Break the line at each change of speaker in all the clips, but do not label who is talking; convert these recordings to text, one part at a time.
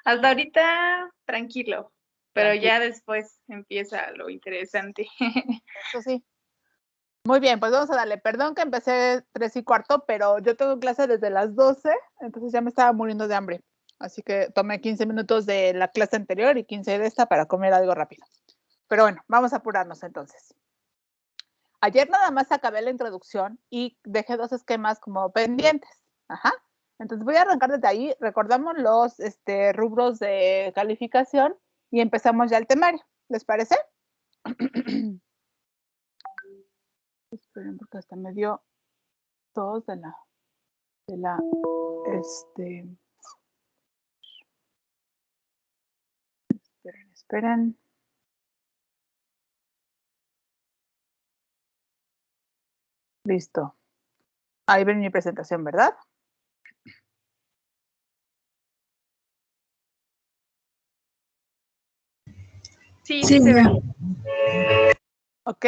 Hasta ahorita tranquilo, pero
Tranquilo.
ya después empieza lo interesante.
Eso sí. Muy bien, pues vamos a darle. Perdón que empecé 3:15, pero yo tengo clase desde las 12, entonces ya me estaba muriendo de hambre. Así que tomé 15 minutos de la clase anterior y 15 de esta para comer algo rápido. Pero bueno, vamos a apurarnos entonces. Ayer nada más acabé la introducción y dejé 2 esquemas como pendientes. Ajá. Entonces voy a arrancar desde ahí. Recordamos los rubros de calificación y empezamos ya el temario. ¿Les parece? Esperen, porque hasta me dio tos de la, esperen. Listo. Ahí ven mi presentación, ¿verdad?
Sí, sí se ve.
Ok,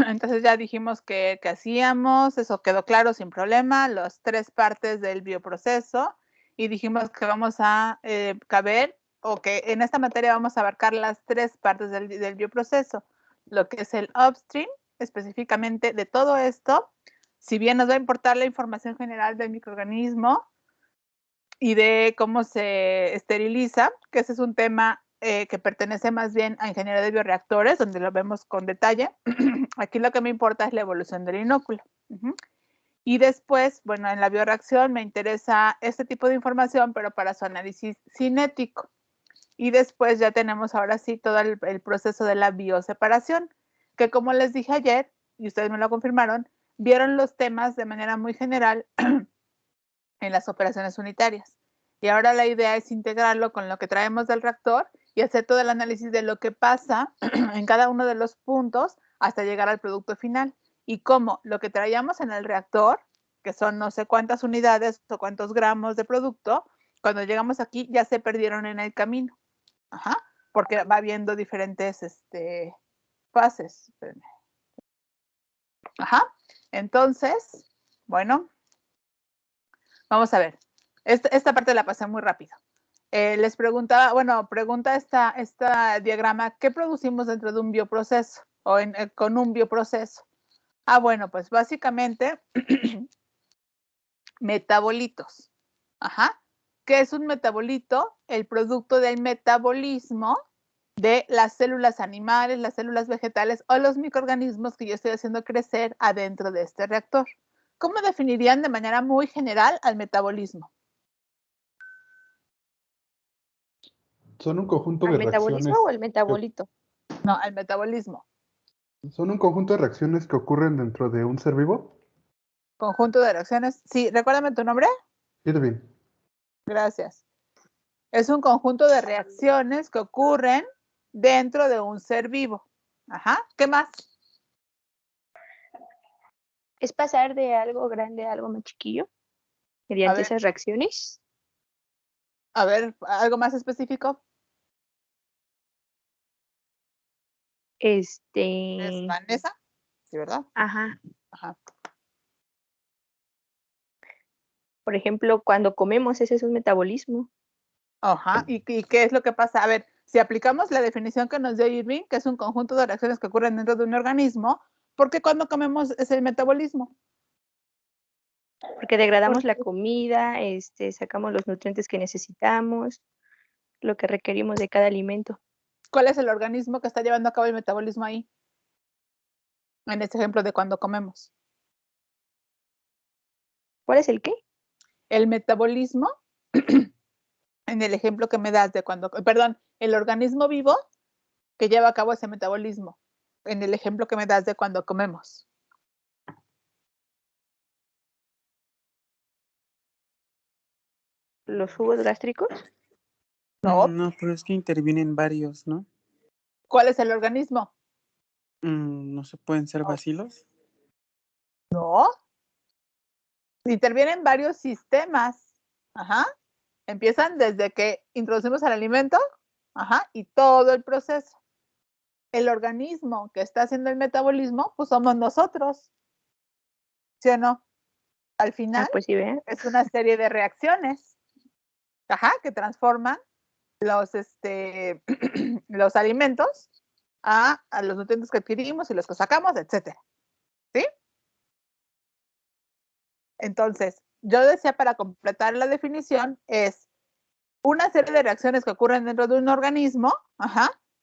entonces ya dijimos que hacíamos, eso quedó claro sin problema, las 3 partes del bioproceso y dijimos que vamos a caber o que en esta materia vamos a abarcar las 3 partes del bioproceso, lo que es el upstream, específicamente de todo esto, si bien nos va a importar la información general del microorganismo y de cómo se esteriliza, que ese es un tema que pertenece más bien a ingeniería de bioreactores, donde lo vemos con detalle. Aquí lo que me importa es la evolución del inóculo. Y después, bueno, en la bioreacción me interesa este tipo de información, pero para su análisis cinético. Y después ya tenemos ahora sí todo el proceso de la bioseparación, que como les dije ayer, y ustedes me lo confirmaron, vieron los temas de manera muy general en las operaciones unitarias. Y ahora la idea es integrarlo con lo que traemos del reactor y hacer todo el análisis de lo que pasa en cada uno de los puntos hasta llegar al producto final. Y cómo lo que traíamos en el reactor, que son no sé cuántas unidades o cuántos gramos de producto, cuando llegamos aquí ya se perdieron en el camino. Ajá, porque va habiendo diferentes fases. Ajá, entonces, bueno, vamos a ver. Esta parte la pasé muy rápido. Les preguntaba, bueno, pregunta esta diagrama, ¿qué producimos dentro de un bioproceso o con un bioproceso? Ah, bueno, pues básicamente metabolitos. Ajá. ¿Qué es un metabolito? El producto del metabolismo de las células animales, las células vegetales o los microorganismos que yo estoy haciendo crecer adentro de este reactor. ¿Cómo definirían de manera muy general al metabolismo?
Son un conjunto
¿Al
de
metabolismo
reacciones
o al metabolito?
No, al metabolismo.
son un conjunto de reacciones que ocurren dentro de un ser vivo.
Conjunto de reacciones. Sí, recuérdame tu nombre.
Irving.
Gracias. Es un conjunto de reacciones que ocurren dentro de un ser vivo. Ajá. ¿Qué más?
¿Es pasar de algo grande a algo más chiquillo mediante esas reacciones?
A ver, algo más específico. ¿Es Vanessa? Sí, ¿verdad?
Ajá.
Ajá.
Por ejemplo, cuando comemos, ese es un metabolismo.
Ajá. ¿Y qué es lo que pasa? A ver, si aplicamos la definición que nos dio Irving, que es un conjunto de reacciones que ocurren dentro de un organismo, ¿por qué cuando comemos es el metabolismo?
Porque degradamos la comida, sacamos los nutrientes que necesitamos, lo que requerimos de cada alimento.
¿Cuál es el organismo que está llevando a cabo el metabolismo ahí? En este ejemplo de cuando comemos.
¿Cuál es el qué?
El metabolismo, en el ejemplo que me das de cuando, perdón, el organismo vivo que lleva a cabo ese metabolismo, en el ejemplo que me das de cuando comemos.
¿Los jugos gástricos?
No.
No, pero es que intervienen varios, ¿no?
¿Cuál es el organismo?
¿No se pueden ser bacilos?
No. Intervienen varios sistemas. Ajá. Empiezan desde que introducimos el alimento, ajá, y todo el proceso. El organismo que está haciendo el metabolismo, pues somos nosotros. ¿Sí o no? Al final
pues sí, ¿ve?
es una serie de reacciones. que transforman los, los alimentos a los nutrientes que adquirimos y los que sacamos, etcétera. ¿Sí? Entonces, yo decía, para completar la definición, es una serie de reacciones que ocurren dentro de un organismo,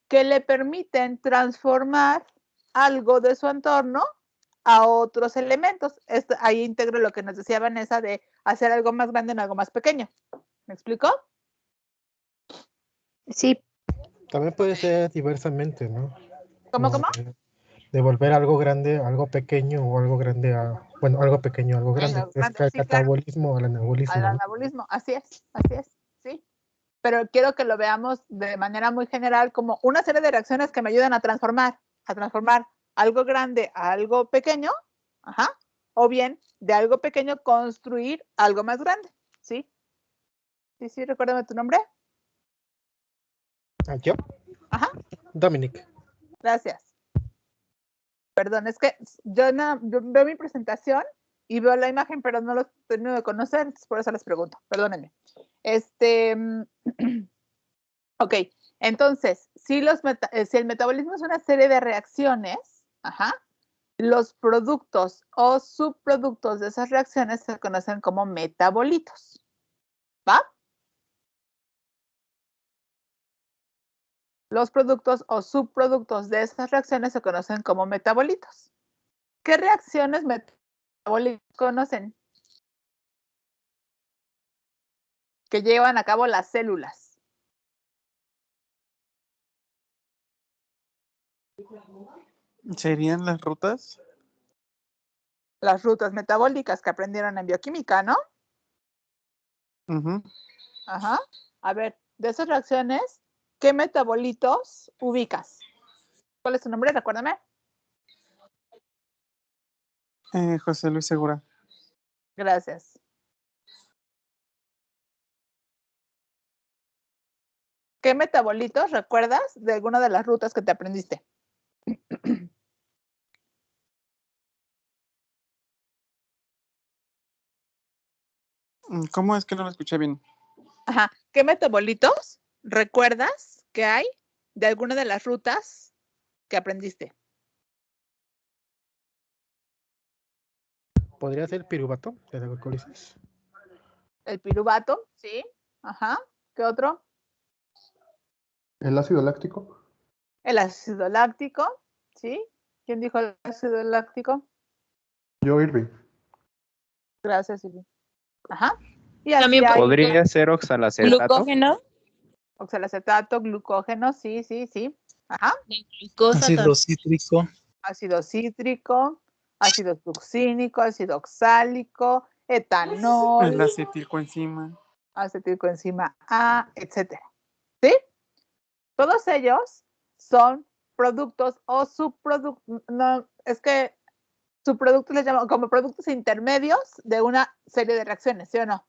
que le permiten transformar algo de su entorno a otros elementos. Ahí integro lo que nos decía Vanessa de hacer algo más grande en algo más pequeño. ¿Me explicó?
Sí,
También puede ser diversamente, ¿no?
¿Cómo?
De volver algo grande a algo pequeño o algo grande a, bueno, algo pequeño a algo grande.
Algo grande,
Es
sí,
catabolismo o el anabolismo.
Al
¿no?
anabolismo, así es, sí. Pero quiero que lo veamos de manera muy general como una serie de reacciones que me ayudan a transformar algo grande a algo pequeño, o bien de algo pequeño construir algo más grande, ¿sí? Sí, recuérdame tu nombre.
¿Yo? Dominic.
Gracias. Perdón, es que yo veo mi presentación y veo la imagen, pero no los termino de conocer, por eso les pregunto, perdónenme. Ok, entonces, si el metabolismo es una serie de reacciones, los productos o subproductos de esas reacciones se conocen como metabolitos. ¿Va? Los productos o subproductos de esas reacciones se conocen como metabolitos. ¿Qué reacciones metabólicas conocen? Que llevan a cabo las células.
¿Serían las rutas?
Las rutas metabólicas que aprendieron en bioquímica, ¿no? A ver, de esas reacciones, ¿qué metabolitos ubicas? ¿Cuál es tu nombre? Recuérdame.
José Luis Segura.
Gracias. ¿Qué metabolitos recuerdas de alguna de las rutas que te aprendiste?
¿Cómo es que no lo escuché bien?
¿Qué metabolitos recuerdas que hay de alguna de las rutas que aprendiste?
¿Podría ser piruvato de la glucólisis?
El piruvato, sí. ¿Qué otro?
¿El ácido láctico?
El ácido láctico, ¿sí? ¿Quién dijo el ácido láctico?
Yo, Irving.
Gracias, Irving. Y así
También
hay
podría ser oxalacetato.
Glucógeno.
oxalacetato, glucógeno, sí.
Glucosa
Ácido cítrico.
Ácido cítrico, ácido succínico, ácido oxálico, etanol,
El acetilcoenzima.
acetilcoenzima A, etcétera. ¿Sí? Todos ellos son productos o subproductos, no, es que subproductos les llamamos como productos intermedios de una serie de reacciones, ¿sí o no?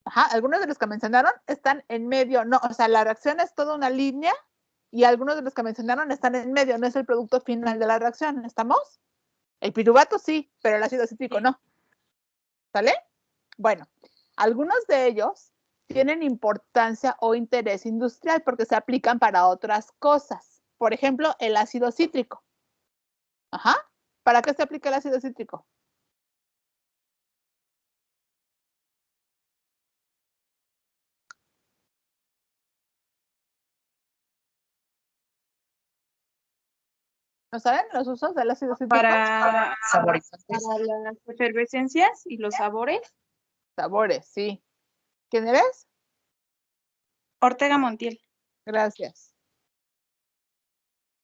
Algunos de los que mencionaron están en medio, no, o sea, la reacción es toda una línea y algunos de los que mencionaron están en medio, no es el producto final de la reacción, ¿estamos? El piruvato sí, pero el ácido cítrico no. ¿Sale? Bueno, algunos de ellos tienen importancia o interés industrial porque se aplican para otras cosas. Por ejemplo, el ácido cítrico. ¿Para qué se aplica el ácido cítrico? ¿No saben los usos del ácido cítrico?
para
Saborizantes.
las efervescencias y los sabores.
Sabores, sí. ¿Quién eres?
Ortega Montiel.
Gracias.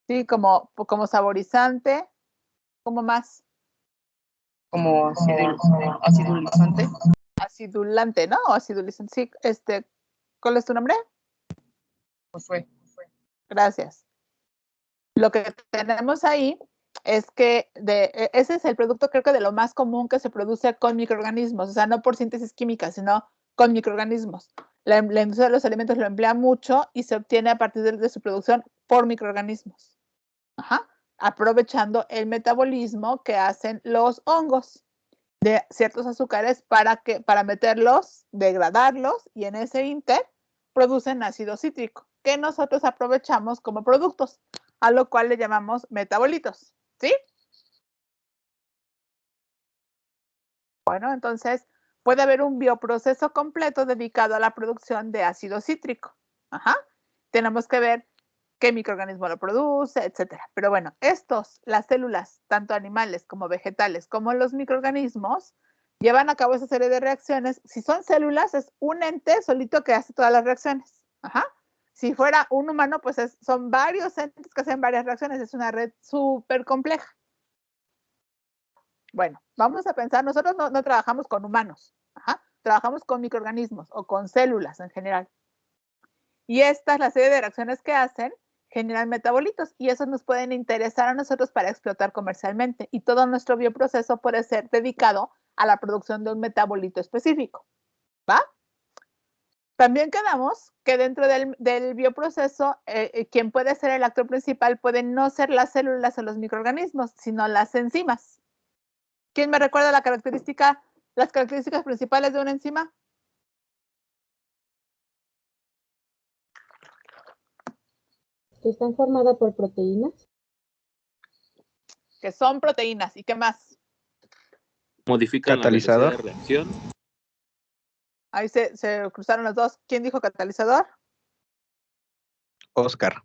Sí, como saborizante. ¿Cómo más?
Como acidulizante.
Acidulante, ¿no? O acidulizante. Sí, ¿cuál es tu nombre?
Josué.
Gracias. Lo que tenemos ahí es que ese es el producto, creo que de lo más común que se produce con microorganismos, o sea, no por síntesis química, sino con microorganismos. La industria de los alimentos lo emplea mucho y se obtiene a partir de su producción por microorganismos. Aprovechando el metabolismo que hacen los hongos. de ciertos azúcares para meterlos, degradarlos, y en ese inter producen ácido cítrico, que nosotros aprovechamos como productos, a lo cual le llamamos metabolitos, ¿sí? Bueno, entonces puede haber un bioproceso completo dedicado a la producción de ácido cítrico. Ajá. Tenemos que ver qué microorganismo lo produce, etcétera. Pero bueno, las células, tanto animales como vegetales, como los microorganismos, llevan a cabo esa serie de reacciones. Si son células, es un ente solito que hace todas las reacciones. Ajá. Si fuera un humano, pues son varios entes que hacen varias reacciones. Es una red súper compleja. Bueno, vamos a pensar, nosotros no trabajamos con humanos, ajá, trabajamos con microorganismos o con células en general. Y esta es la serie de reacciones que hacen, generan metabolitos, y esos nos pueden interesar a nosotros para explotar comercialmente. Y todo nuestro bioproceso puede ser dedicado a la producción de un metabolito específico. ¿Va? También quedamos que dentro del bioproceso, quien puede ser el actor principal puede no ser las células o los microorganismos, sino las enzimas. ¿Quién me recuerda las características principales de una enzima?
¿Están formadas por proteínas?
Que son proteínas. ¿Y qué más?
Modifican
Catalizador.
la velocidad de reacción.
Ahí se cruzaron los dos. ¿Quién dijo catalizador?
Oscar.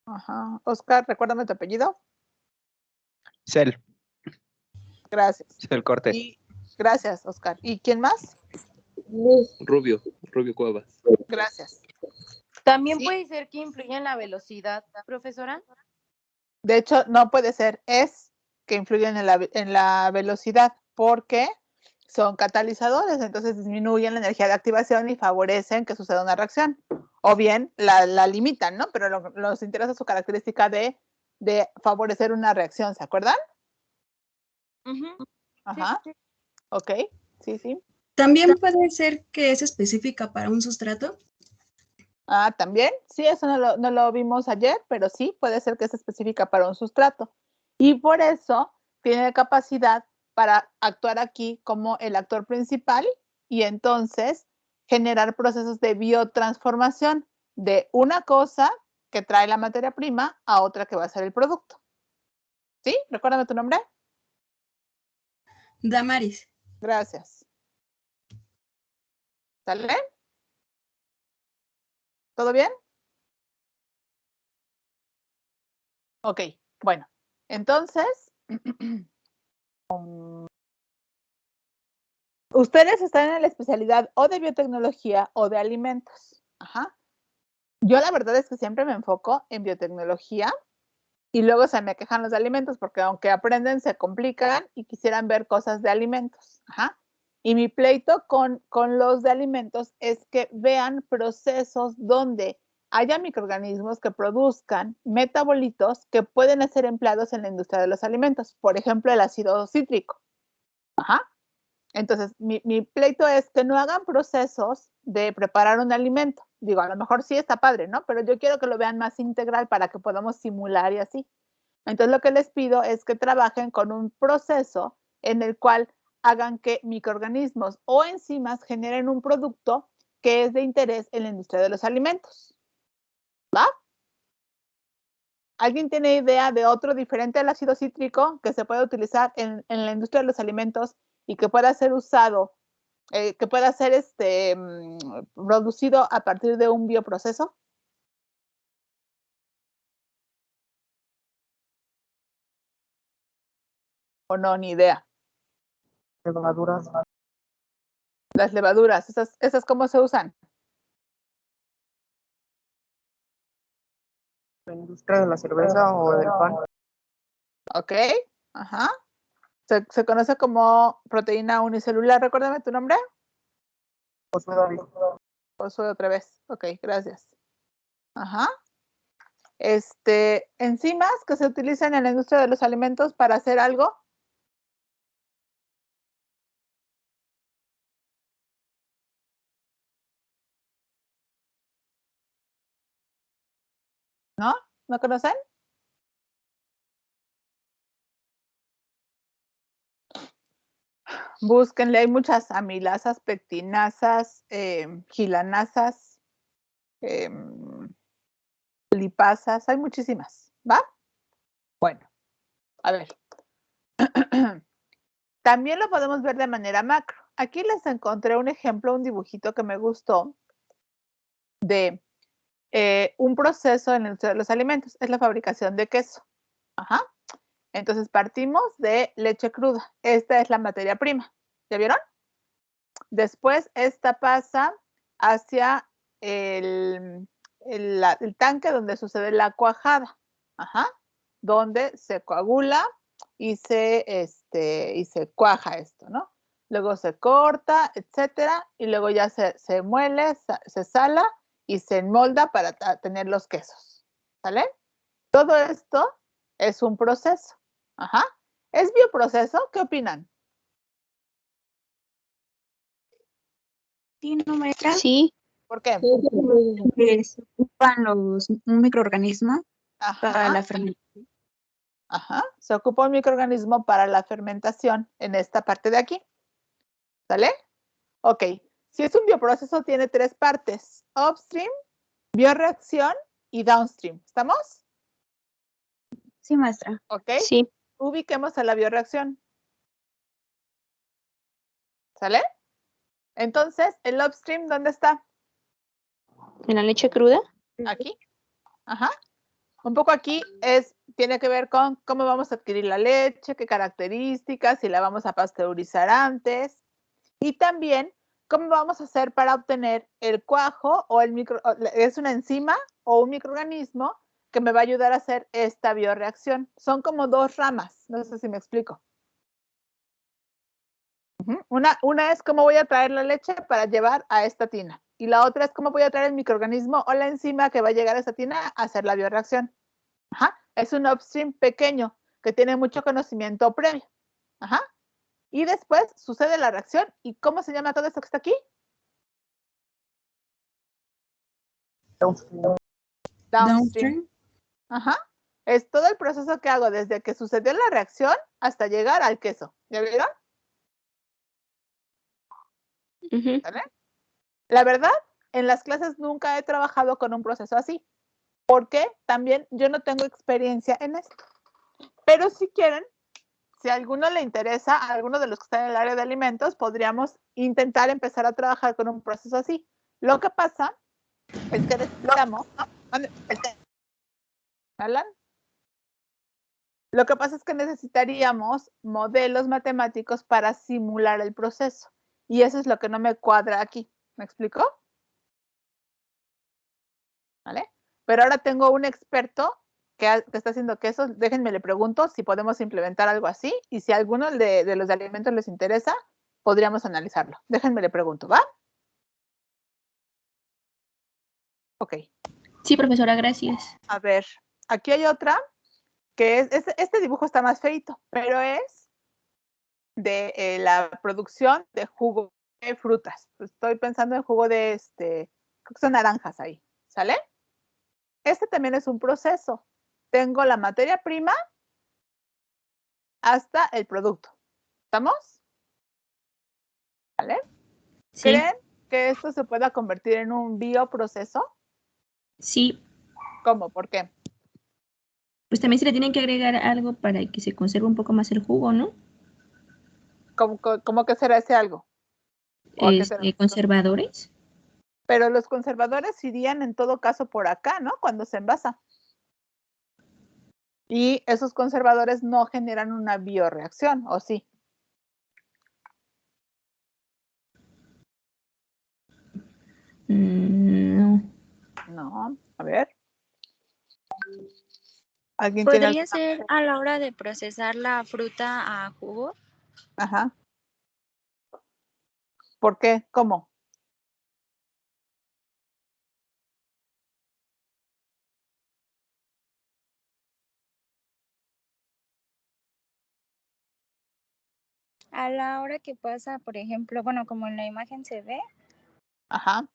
Ajá. Oscar, recuérdame tu apellido.
Cell.
Gracias.
Cell Cortés.
Gracias, Oscar. ¿Y quién más?
Rubio Cuevas.
Gracias.
También
¿Sí?
puede ser que influya en la velocidad, profesora.
De hecho, no puede ser, es que influyen en la velocidad, porque son catalizadores, entonces disminuyen la energía de activación y favorecen que suceda una reacción. O bien la limitan, ¿no? Pero nos interesa su característica de favorecer una reacción, ¿se acuerdan? Ajá.
Sí.
Ok, sí.
¿También puede ser que es específica para un sustrato?
Ah, también, sí, eso no lo vimos ayer, pero sí, puede ser que es específica para un sustrato. Y por eso tiene capacidad para actuar aquí como el actor principal y entonces generar procesos de biotransformación de una cosa que trae la materia prima a otra que va a ser el producto. ¿Sí? Recuérdame tu nombre.
Damaris.
Gracias. ¿Sale? ¿Todo bien? Ok, bueno, entonces, ustedes están en la especialidad o de biotecnología o de alimentos. Ajá. Yo la verdad es que siempre me enfoco en biotecnología y luego se me quejan los de alimentos porque aunque aprenden se complican y quisieran ver cosas de alimentos. Ajá. Y mi pleito con los de alimentos es que vean procesos donde haya microorganismos que produzcan metabolitos que pueden ser empleados en la industria de los alimentos. Por ejemplo, el ácido cítrico. Ajá. Entonces, mi pleito es que no hagan procesos de preparar un alimento. Digo, a lo mejor sí está padre, ¿no? Pero yo quiero que lo vean más integral para que podamos simular y así. Entonces, lo que les pido es que trabajen con un proceso en el cual hagan que microorganismos o enzimas generen un producto que es de interés en la industria de los alimentos. ¿Va? ¿Alguien tiene idea de otro diferente al ácido cítrico que se puede utilizar en la industria de los alimentos y que pueda ser usado, que pueda ser producido a partir de un bioproceso? ¿O no? Ni idea.
Levaduras.
Las levaduras, ¿esas cómo se usan?
La industria de la cerveza o del pan.
Ok, ajá. Se conoce como proteína unicelular. Recuérdame tu nombre.
Josué David.
Josué otra vez. Ok, gracias. Ajá. Enzimas que se utilizan en la industria de los alimentos para hacer algo. ¿No? ¿No conocen? Búsquenle, hay muchas amilasas, pectinasas, gilanasas, lipasas, hay muchísimas, ¿va? Bueno, a ver. También lo podemos ver de manera macro. Aquí les encontré un ejemplo, un dibujito que me gustó de un proceso en los alimentos. Es la fabricación de queso. Ajá. Entonces partimos de leche cruda. Esta es la materia prima. ¿Ya vieron? Después esta pasa hacia el tanque donde sucede la cuajada. Ajá. Donde se coagula y se cuaja esto, ¿no? Luego se corta, etcétera, y luego ya se muele, se sala y se enmolda para tener los quesos. ¿Sale? Todo esto es un proceso. Ajá. ¿Es bioproceso? ¿Qué opinan?
Sí, ¿no, maestra?
Sí.
¿Por qué?
Que se ocupan un microorganismo para
Ajá.
la fermentación.
Ajá. Se ocupa un microorganismo para la fermentación en esta parte de aquí. ¿Sale? Ok. Si es un bioproceso, tiene 3 partes. Upstream, bioreacción y downstream. ¿Estamos?
Sí, maestra.
Ok.
Sí.
Ubiquemos a la bioreacción. ¿Sale? Entonces, el upstream, ¿dónde está?
¿En la leche cruda?
Aquí. Ajá. Un poco aquí tiene que ver con cómo vamos a adquirir la leche, qué características, si la vamos a pasteurizar antes. Y también cómo vamos a hacer para obtener el cuajo o es una enzima o un microorganismo que me va a ayudar a hacer esta bioreacción. Son como 2 ramas, no sé si me explico. Una es cómo voy a traer la leche para llevar a esta tina. Y la otra es cómo voy a traer el microorganismo o la enzima que va a llegar a esta tina a hacer la bioreacción. Ajá. Es un upstream pequeño que tiene mucho conocimiento previo. Ajá. Y después sucede la reacción. ¿Y cómo se llama todo esto que está aquí? Downstream. Ajá. Es todo el proceso que hago desde que sucedió la reacción hasta llegar al queso. ¿Ya vieron? ¿Vale? La verdad, en las clases nunca he trabajado con un proceso así, porque también yo no tengo experiencia en esto. Pero si quieren, si a alguno le interesa, a alguno de los que están en el área de alimentos, podríamos intentar empezar a trabajar con un proceso así. Lo que pasa es que necesitamos... ¿Alan? Lo que pasa es que necesitaríamos modelos matemáticos para simular el proceso. Y eso es lo que no me cuadra aquí. ¿Me explicó? ¿Vale? Pero ahora tengo un experto que está haciendo quesos. Déjenme le pregunto si podemos implementar algo así. Y si a alguno de los de alimentos les interesa, podríamos analizarlo. Déjenme le pregunto, ¿va? Ok.
Sí, profesora, gracias.
A ver, aquí hay otra que este dibujo está más feito, pero es de la producción de jugo de frutas. Estoy pensando en jugo de creo que son naranjas ahí, ¿sale? Este también es un proceso. Tengo la materia prima hasta el producto. ¿Estamos? ¿Vale?
Sí.
¿Creen que esto se pueda convertir en un bioproceso?
Sí.
¿Cómo? ¿Por qué?
Pues también se le tiene que agregar algo para que se conserve un poco más el jugo, ¿no?
¿Cómo que será ese algo?
Conservadores.
Pero los conservadores irían en todo caso por acá, ¿no? Cuando se envasa. Y esos conservadores no generan una bioreacción, ¿o sí?
No.
No, a ver. ¿Alguien tiene
¿Podría
alguna?
ser a la hora de procesar la fruta a jugo?
Ajá. ¿Por qué? ¿Cómo?
A la hora que pasa, por ejemplo, bueno, como en la imagen se ve,
Ajá.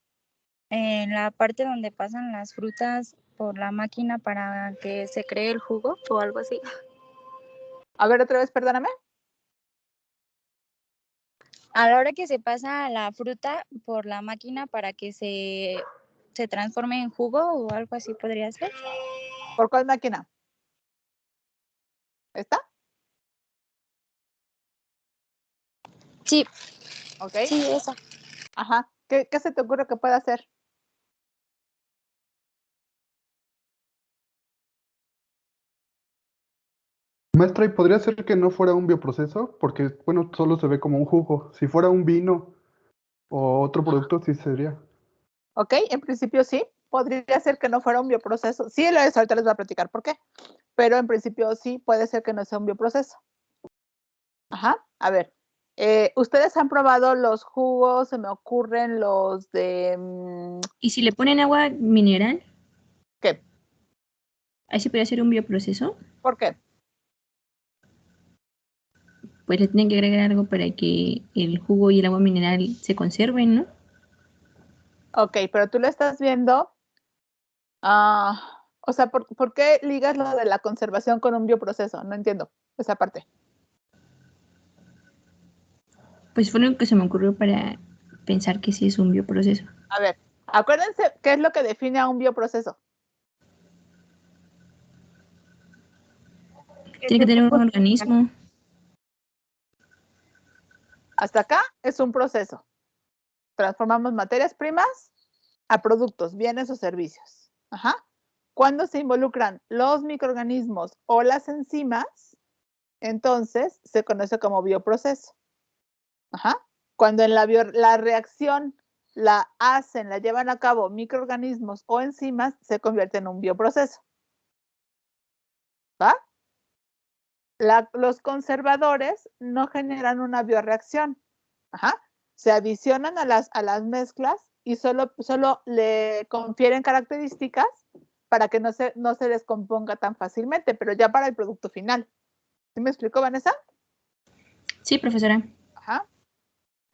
en la parte donde pasan las frutas por la máquina para que se cree el jugo o algo así.
A ver, otra vez, perdóname.
A la hora que se pasa la fruta por la máquina para que se transforme en jugo o algo así podría ser.
¿Por cuál máquina? ¿Esta?
Sí.
¿Ok?
Sí, esa.
Ajá. ¿Qué se te ocurre que pueda hacer?
Maestra, ¿y podría ser que no fuera un bioproceso? Porque, bueno, solo se ve como un jugo. Si fuera un vino o otro producto, sí sería.
¿Ok? En principio sí. Podría ser que no fuera un bioproceso. Sí, lo es. Ahorita les voy a platicar por qué. Pero en principio sí, puede ser que no sea un bioproceso. Ajá. A ver. ¿Ustedes han probado los jugos? Se me ocurren los de...
¿Y si le ponen agua mineral?
¿Qué?
¿Ahí se puede hacer un bioproceso?
¿Por qué?
Pues le tienen que agregar algo para que el jugo y el agua mineral se conserven, ¿no?
Ok, pero tú lo estás viendo. O sea, ¿por qué ligas lo de la conservación con un bioproceso? No entiendo esa parte.
Pues fue lo que se me ocurrió para pensar que sí es un bioproceso.
A ver, acuérdense qué es lo que define a un bioproceso.
Tiene que tener un organismo.
Hasta acá es un proceso. Transformamos materias primas a productos, bienes o servicios. Ajá. Cuando se involucran los microorganismos o las enzimas, entonces se conoce como bioproceso. Ajá. Cuando en la reacción la llevan a cabo microorganismos o enzimas, se convierte en un bioproceso. ¿Va? Los conservadores no generan una bioreacción. Ajá. Se adicionan a las mezclas y solo le confieren características para que no se descomponga tan fácilmente, pero ya para el producto final. ¿Sí me explicó, Vanessa?
Sí, profesora.
Ajá.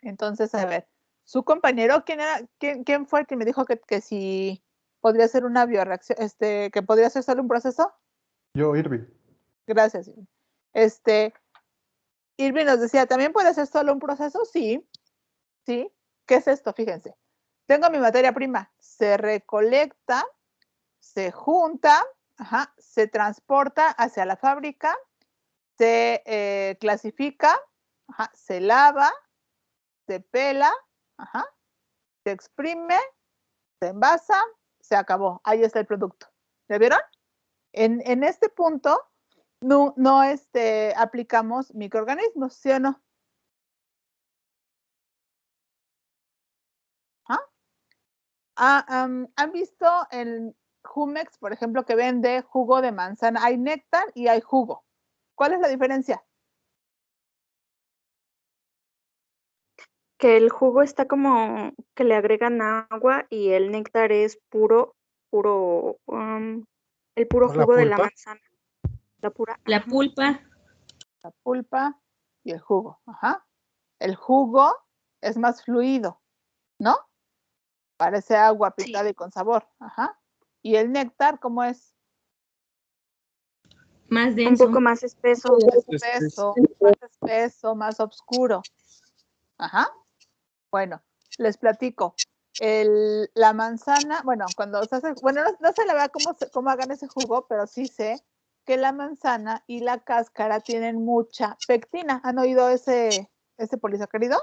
Entonces, a ver, su compañero, ¿quién fue el que me dijo que si podría ser una bioreacción, que podría ser solo un proceso?
Yo, Irving.
Gracias. Irving nos decía, ¿también puede ser solo un proceso? Sí. ¿Sí? ¿Qué es esto? Fíjense. Tengo mi materia prima. Se recolecta, se junta, ajá, se transporta hacia la fábrica, se clasifica, ajá, se lava, se pela, ajá, se exprime, se envasa, se acabó. Ahí está el producto. ¿Ya vieron? En este punto no aplicamos microorganismos, ¿sí o no? ¿Han visto el Jumex, por ejemplo, que vende jugo de manzana? Hay néctar y hay jugo. ¿Cuál es la diferencia?
Que el jugo está como que le agregan agua y el néctar es el puro
¿O la
jugo de la
pulpa?
manzana. La pura.
La pulpa.
La pulpa y el jugo. Ajá. El jugo es más fluido, ¿no? Parece agua picada y con sabor. Ajá. Y el néctar, ¿cómo es?
Más
Un
denso.
poco más espeso.
Más espeso, más oscuro. Ajá. Bueno, les platico. La manzana, bueno, cuando se hace, bueno, no se le vea cómo hagan ese jugo, pero sí sé que la manzana y la cáscara tienen mucha pectina. ¿Han oído ese polisacárido?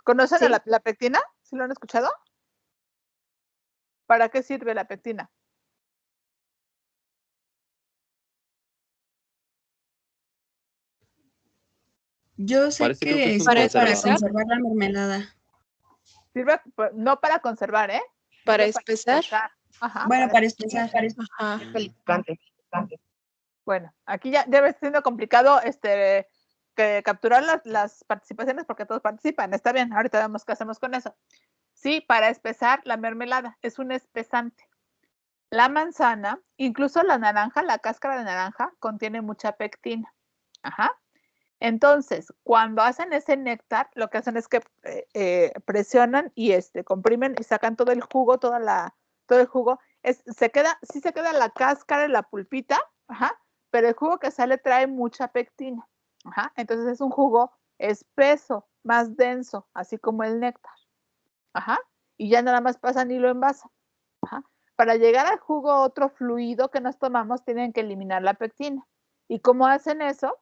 ¿Conocen a la pectina? ¿Sí lo han escuchado? ¿Para qué sirve la pectina?
Yo sé
Parece, creo que
que
es un
sirve para
conservador.
conservar la mermelada.
Sirve no para conservar, ¿eh?
¿Para
Sirve
espesar?
Ajá.
Bueno, para espesar.
Ajá.
Picante.
Bueno, aquí ya debe estar siendo complicado que capturar las participaciones porque todos participan. Está bien, ahorita vemos qué hacemos con eso. Sí, para espesar la mermelada, es un espesante. La manzana, incluso la naranja, la cáscara de naranja, contiene mucha pectina. Ajá. Entonces, cuando hacen ese néctar, lo que hacen es que presionan y comprimen y sacan todo el jugo, todo el jugo. Sí se queda la cáscara y la pulpita, ajá, pero el jugo que sale trae mucha pectina. Ajá. Entonces es un jugo espeso, más denso, así como el néctar. Ajá. Y ya nada más pasan y lo envasan. Ajá. Para llegar al jugo otro fluido que nos tomamos, tienen que eliminar la pectina. ¿Y cómo hacen eso?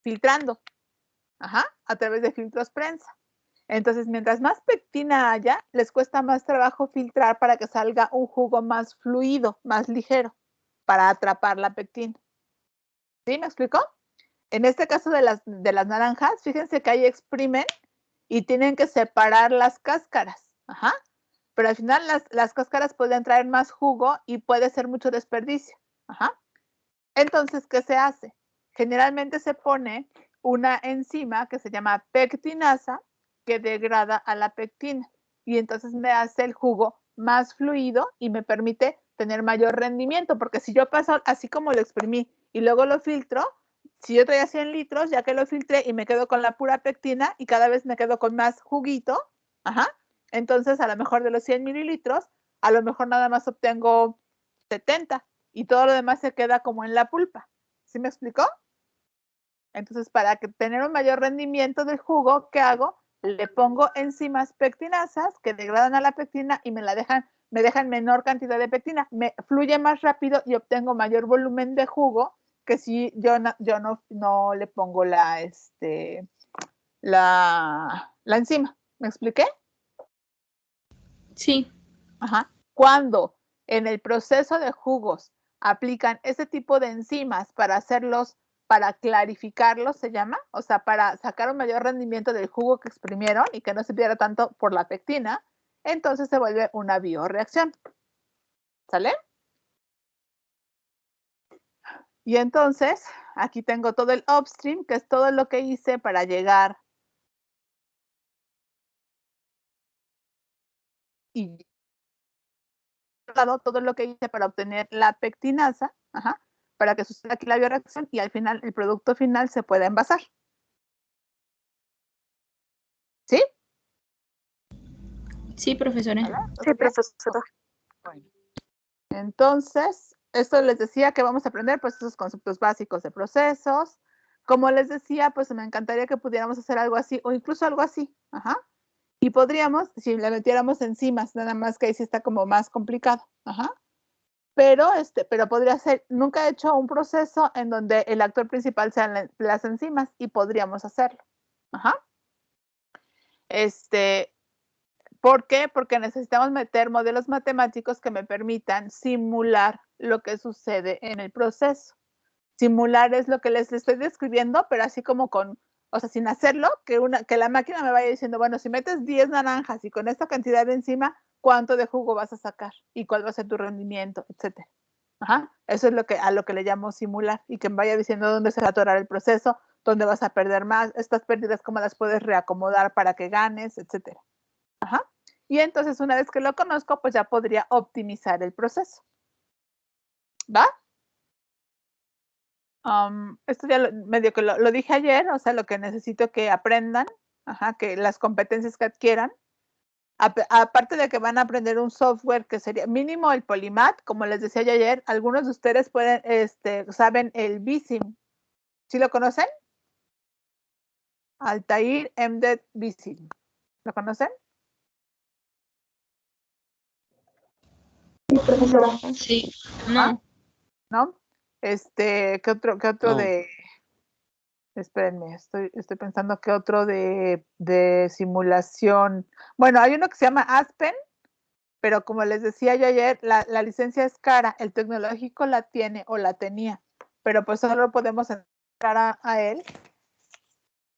Filtrando. Ajá. A través de filtros prensa. Entonces, mientras más pectina haya, les cuesta más trabajo filtrar para que salga un jugo más fluido, más ligero, para atrapar la pectina. ¿Sí? ¿Me explicó? En este caso de las naranjas, fíjense que ahí exprimen y tienen que separar las cáscaras. Ajá. Pero al final las cáscaras pueden traer más jugo y puede ser mucho desperdicio. Ajá. Entonces, ¿qué se hace? Generalmente se pone una enzima que se llama pectinasa que degrada a la pectina y entonces me hace el jugo más fluido y me permite tener mayor rendimiento, porque si yo paso así como lo exprimí y luego lo filtro, si yo traía 100 litros, ya que lo filtré y me quedo con la pura pectina y cada vez me quedo con más juguito, ajá, entonces a lo mejor de los 100 mililitros, a lo mejor nada más obtengo 70 y todo lo demás se queda como en la pulpa. ¿Sí me explicó? Entonces, para tener un mayor rendimiento del jugo, ¿qué hago? Le pongo enzimas pectinasas que degradan a la pectina y me dejan menor cantidad de pectina. Me fluye más rápido y obtengo mayor volumen de jugo que si yo no le pongo la enzima. ¿Me expliqué?
Sí.
Ajá. Cuando en el proceso de jugos aplican ese tipo de enzimas para clarificarlos, se llama, o sea, para sacar un mayor rendimiento del jugo que exprimieron y que no se pierda tanto por la pectina, entonces se vuelve una bioreacción. ¿Sale? Y entonces, aquí tengo todo el upstream, que es todo lo que hice para llegar y todo lo que hice para obtener la pectinasa, ajá, para que suceda aquí la bioreacción y al final el producto final se pueda envasar. ¿Sí?
Sí, profesora.
Sí, profesora. Bueno. Entonces, esto les decía que vamos a aprender pues esos conceptos básicos de procesos. Como les decía, pues me encantaría que pudiéramos hacer algo así o incluso algo así. Ajá. Y podríamos, si le metiéramos enzimas, nada más que ahí sí está como más complicado. Ajá. Pero podría ser, nunca he hecho un proceso en donde el actor principal sean las enzimas y podríamos hacerlo. Ajá. ¿Por qué? Porque necesitamos meter modelos matemáticos que me permitan simular lo que sucede en el proceso. Simular es lo que les estoy describiendo, pero así como o sea, sin hacerlo, que la máquina me vaya diciendo, bueno, si metes 10 naranjas y con esta cantidad de enzima, ¿cuánto de jugo vas a sacar? ¿Y cuál va a ser tu rendimiento? Etcétera. Ajá. Eso es a lo que le llamo simular y que me vaya diciendo dónde se va a atorar el proceso, dónde vas a perder más, estas pérdidas, cómo las puedes reacomodar para que ganes, etcétera. Ajá. Y entonces una vez que lo conozco, pues ya podría optimizar el proceso. ¿Va? Esto ya medio que lo dije ayer, o sea, lo que necesito que aprendan, ajá, que las competencias que adquieran, aparte de que van a aprender un software que sería mínimo el Polymath, como les decía yo ayer, algunos de ustedes saben el BISIM. ¿Sí lo conocen? Altair Embedded BISIM. ¿Lo conocen?
Sí.
No. ¿No? ¿Qué otro
No.
Espérenme, estoy pensando qué otro de simulación. Bueno, hay uno que se llama Aspen, pero como les decía yo ayer, la licencia es cara, el tecnológico la tiene o la tenía, pero pues solo podemos entrar a él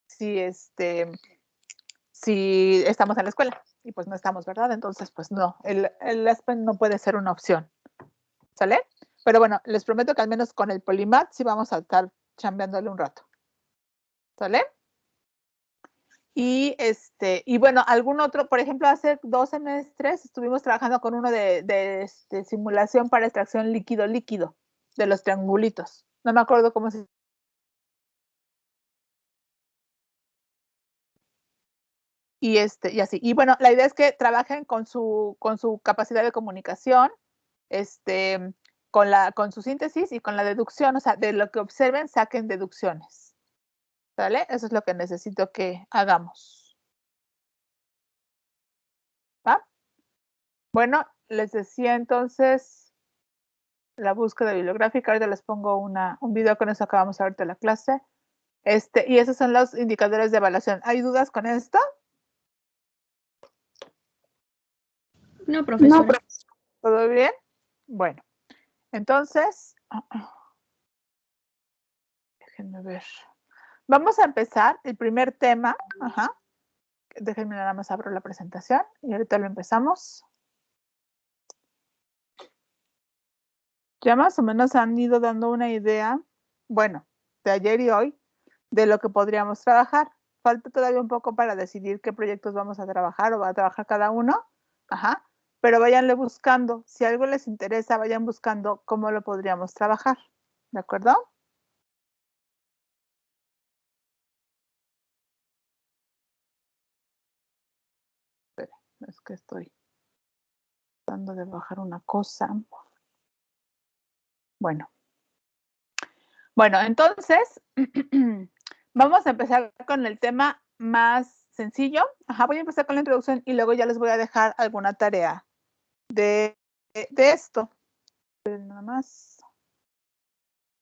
si estamos en la escuela, y pues no estamos, ¿verdad? Entonces, pues no, el Aspen no puede ser una opción, ¿sale? Pero bueno, les prometo que al menos con el Polymath sí vamos a estar chambeándole un rato. ¿Sale? Y bueno, algún otro, por ejemplo, hace 2 semestres estuvimos trabajando con uno de simulación para extracción líquido-líquido de los triangulitos. No me acuerdo cómo se y así. Y bueno, la idea es que trabajen con su capacidad de comunicación, con su síntesis y con la deducción, o sea, de lo que observen saquen deducciones. ¿Sale? Eso es lo que necesito que hagamos. ¿Va? Bueno, les decía entonces la búsqueda bibliográfica. Ahorita les pongo un video con eso acabamos ahorita la clase. Y esos son los indicadores de evaluación. ¿Hay dudas con esto?
No, profesora.
¿Todo bien? Bueno, entonces, déjenme ver. Vamos a empezar el primer tema. Ajá. Déjenme nada más abro la presentación y ahorita lo empezamos. Ya más o menos han ido dando una idea, bueno, de ayer y hoy, de lo que podríamos trabajar. Falta todavía un poco para decidir qué proyectos vamos a trabajar o va a trabajar cada uno. Ajá. Pero váyanle buscando. Si algo les interesa, vayan buscando cómo lo podríamos trabajar. ¿De acuerdo? Esperen, es que estoy tratando de bajar una cosa. Bueno. Bueno, entonces, vamos a empezar con el tema más sencillo. Ajá, voy a empezar con la introducción y luego ya les voy a dejar alguna tarea de esto. Pero nada más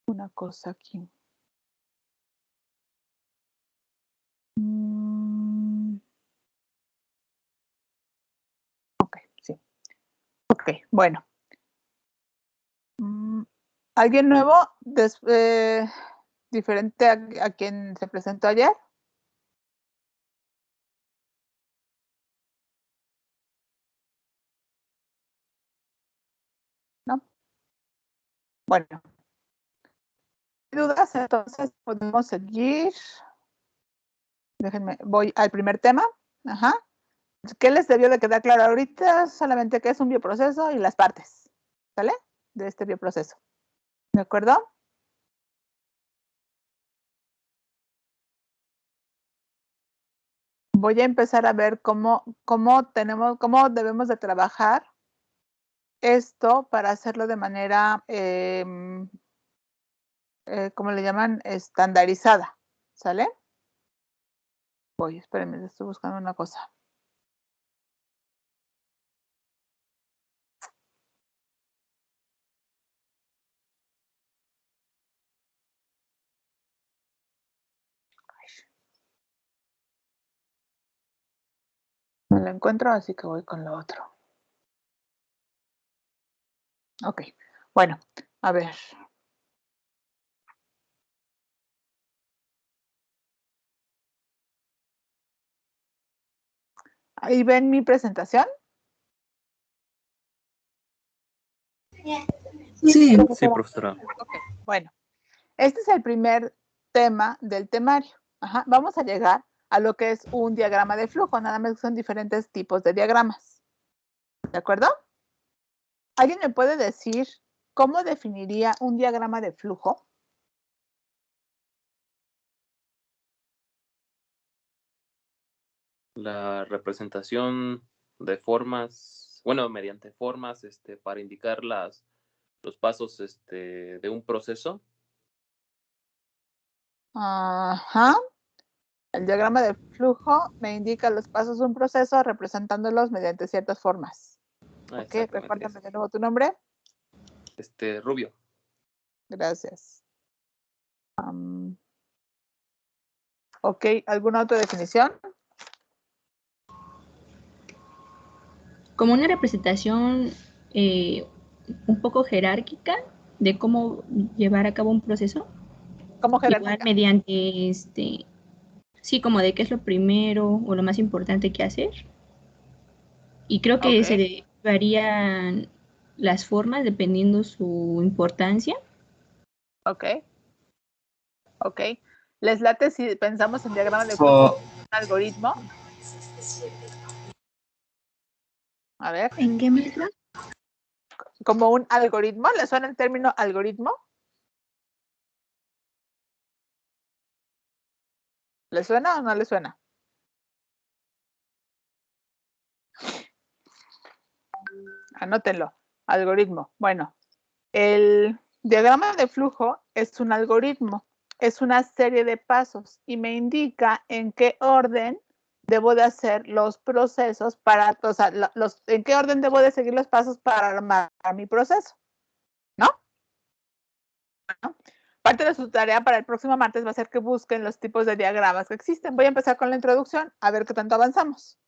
una cosa aquí. Ok, sí. Ok, bueno. ¿Alguien nuevo diferente a quien se presentó ayer? ¿No? Bueno. ¿Dudas? Entonces podemos seguir. Déjenme, voy al primer tema. Ajá. ¿Qué les debió de quedar claro ahorita? Solamente que es un bioproceso y las partes, ¿sale? De este bioproceso. ¿De acuerdo? Voy a empezar a ver cómo debemos de trabajar esto para hacerlo de manera, ¿cómo le llaman? Estandarizada, ¿sale? Espérenme, estoy buscando una cosa. No lo encuentro, así que voy con lo otro. Ok, bueno, a ver. ¿Ahí ven mi presentación?
Sí, profesora.
Okay. Bueno, este es el primer tema del temario. Ajá. Vamos a llegar a lo que es un diagrama de flujo, nada más que son diferentes tipos de diagramas. ¿De acuerdo? ¿Alguien me puede decir cómo definiría un diagrama de flujo?
La representación de formas, bueno, mediante formas, para indicar los pasos, de un proceso.
Ajá. El diagrama de flujo me indica los pasos de un proceso representándolos mediante ciertas formas. Ok, recuérdame de nuevo tu nombre.
Rubio.
Gracias. Ok, ¿alguna otra definición?
Como una representación un poco jerárquica de cómo llevar a cabo un proceso.
¿Cómo jerárquica?
Igual mediante sí, como de qué es lo primero o lo más importante que hacer. Y creo que se varían las formas dependiendo su importancia.
Ok. Ok. ¿Les late si pensamos en diagrama de flujo como un algoritmo? A ver.
¿En qué maestra?
¿Como un algoritmo? ¿Le suena el término algoritmo? ¿Le suena o no le suena? Anótenlo. Algoritmo. Bueno, el diagrama de flujo es un algoritmo. es una serie de pasos y me indica en qué orden debo de hacer los procesos para, o sea, en qué orden debo de seguir los pasos para armar mi proceso, ¿no? Bueno, parte de su tarea para el próximo martes va a ser que busquen los tipos de diagramas que existen. Voy a empezar con la introducción, a ver qué tanto avanzamos